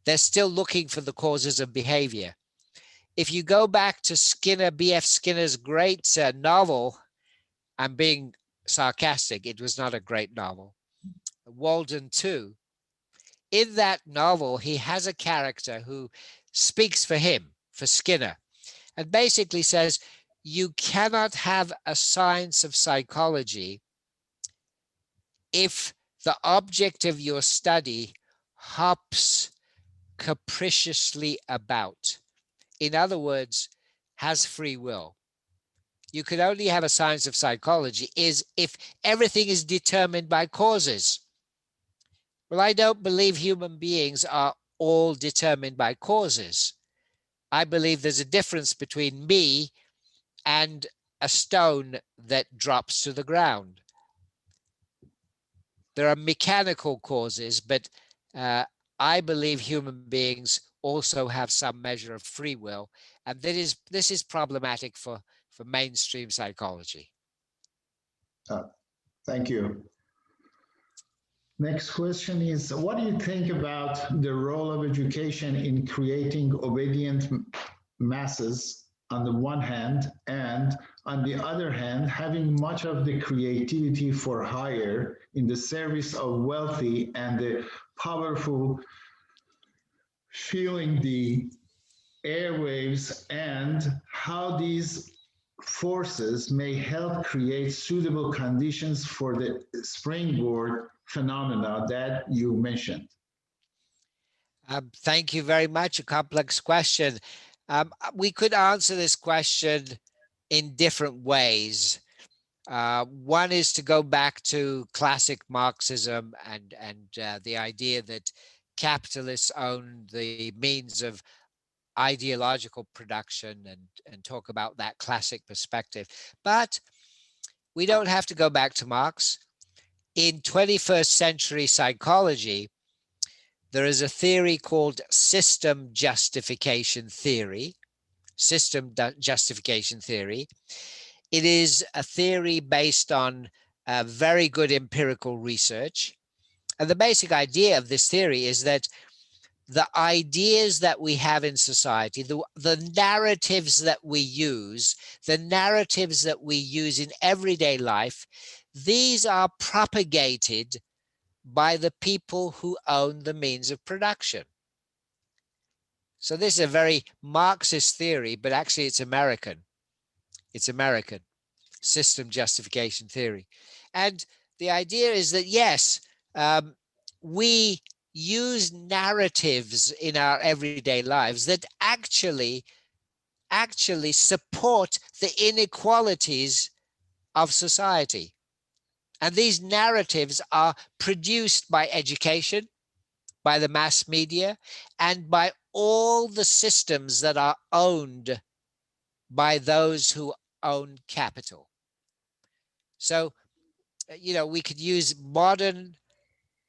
They're still looking for the causes of behavior. If you go back to Skinner, B.F. Skinner's great novel, I'm being sarcastic, it was not a great novel, Walden 2. In that novel, he has a character who speaks for him, for Skinner, and basically says, you cannot have a science of psychology if the object of your study hops capriciously about. In other words, has free will. You could only have a science of psychology is if everything is determined by causes. Well, I don't believe human beings are all determined by causes. I believe there's a difference between me and a stone that drops to the ground. There are mechanical causes, but I believe human beings also have some measure of free will, and this is problematic for mainstream psychology. Thank you. Next question is, what do you think about the role of education in creating obedient masses on the one hand, and on the other hand, having much of the creativity for hire in the service of wealthy and the powerful filling the airwaves, and how these forces may help create suitable conditions for the springboard phenomena that you mentioned? Thank you very much. A complex question. We could answer this question in different ways. One is to go back to classic Marxism and the idea that capitalists own the means of ideological production and talk about that classic perspective. But we don't have to go back to Marx. In 21st century psychology, there is a theory called system justification theory. System justification theory. It is a theory based on very good empirical research. And the basic idea of this theory is that the ideas that we have in society, the narratives that we use, in everyday life, these are propagated by the people who own the means of production. So this is a very Marxist theory, but actually it's American. It's American, system justification theory. And the idea is that, yes, we use narratives in our everyday lives that actually support the inequalities of society. And these narratives are produced by education, by the mass media, and by all the systems that are owned by those who own capital. So, we could use modern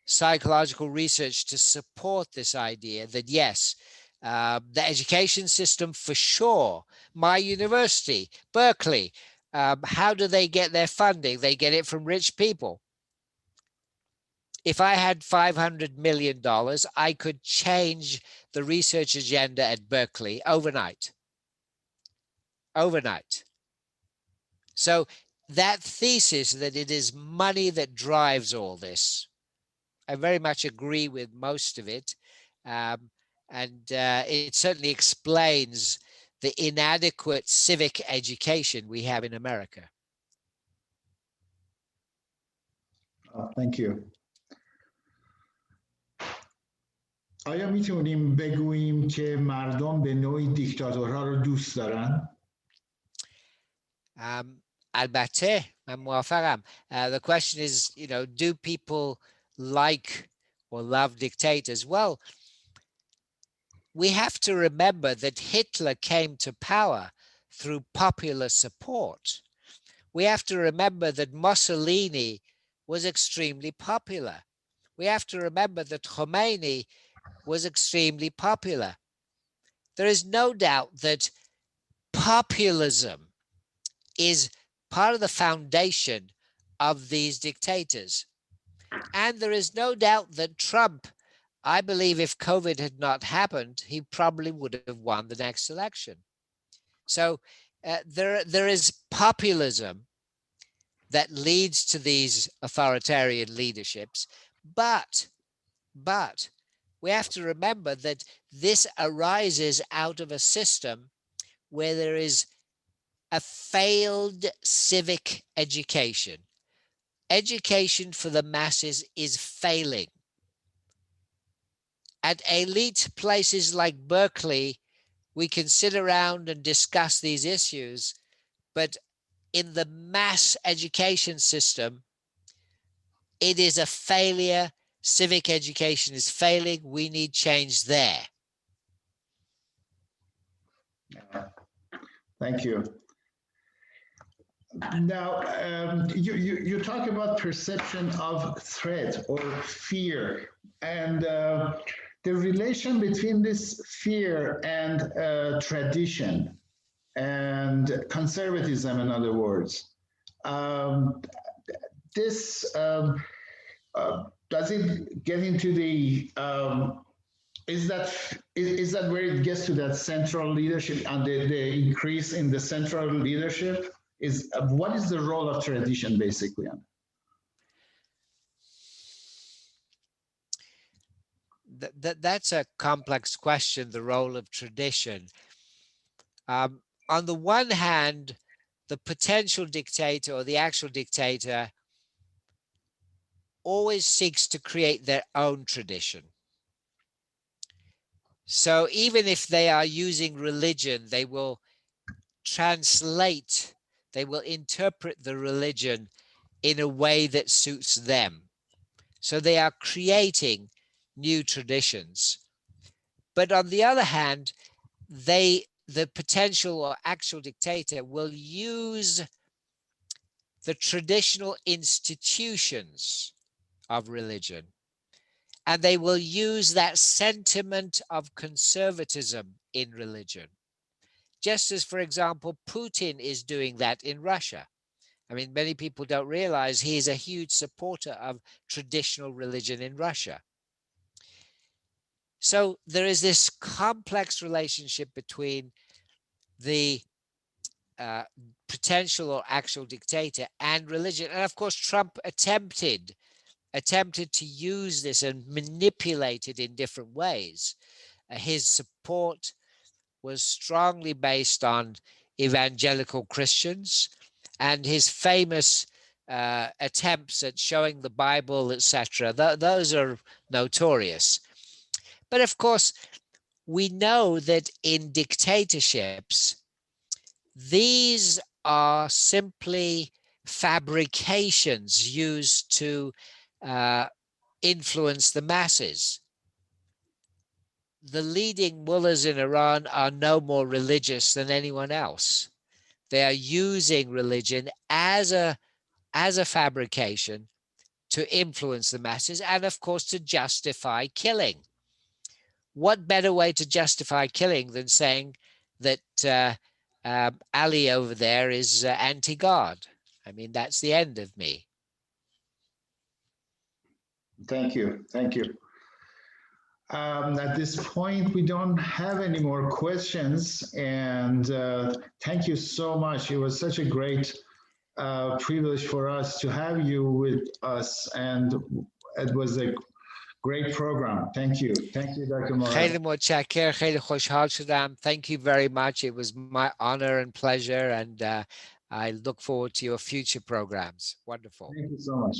psychological research to support this idea that, yes, the education system for sure, my university, Berkeley, how do they get their funding? They get it from rich people. If I had $500 million, I could change the research agenda at Berkeley overnight. Overnight. So that thesis that it is money that drives all this, I very much agree with most of it. And it certainly explains the inadequate civic education we have in America. Thank you. آیا میتونیم بگوییم که مردم به نوعی دیکتاتورها رو دوست دارن؟ البته من موافقم. The question is, do people like or love dictators? Well, we have to remember that Hitler came to power through popular support. We have to remember that Mussolini was extremely popular. We have to remember that Khomeini was extremely popular. There is no doubt that populism is part of the foundation of these dictators. And there is no doubt that Trump, I believe if COVID had not happened, he probably would have won the next election. So there is populism that leads to these authoritarian leaderships, but we have to remember that this arises out of a system where there is a failed civic education. Education for the masses is failing. At elite places like Berkeley, we can sit around and discuss these issues, but in the mass education system, it is a failure. Civic education is failing. We need change there. Thank you. Now, you talk about perception of threat or fear, and the relation between this fear and tradition and conservatism, in other words. Does it get into the, is that where it gets to that central leadership and the increase in the central leadership? What is the role of tradition basically? That's a complex question, the role of tradition. On the one hand, the potential dictator or the actual dictator always seeks to create their own tradition. So even if they are using religion, they will translate, they will interpret the religion in a way that suits them. So they are creating new traditions. But on the other hand, the potential or actual dictator will use the traditional institutions of religion, and they will use that sentiment of conservatism in religion. Just as, for example, Putin is doing that in Russia. I mean, many people don't realize he is a huge supporter of traditional religion in Russia. So there is this complex relationship between the potential or actual dictator and religion. And of course, Trump attempted to use this and manipulate it in different ways. His support was strongly based on evangelical Christians, and his famous attempts at showing the Bible, etc., those are notorious. But of course, we know that in dictatorships, these are simply fabrications used to influence the masses. The leading mullahs in Iran are no more religious than anyone else. They are using religion as a fabrication to influence the masses and, of course, to justify killing. What better way to justify killing than saying that Ali over there is anti-God? I mean, that's the end of me. Thank you. Thank you. At this point, we don't have any more questions. And thank you so much. It was such a great privilege for us to have you with us. And it was a great program. Thank you. Thank you, Dr. Moghaddam. خیلی متشکرم. خیلی خوشحال شدم. Thank you very much. It was my honor and pleasure. And I look forward to your future programs. Wonderful. Thank you so much.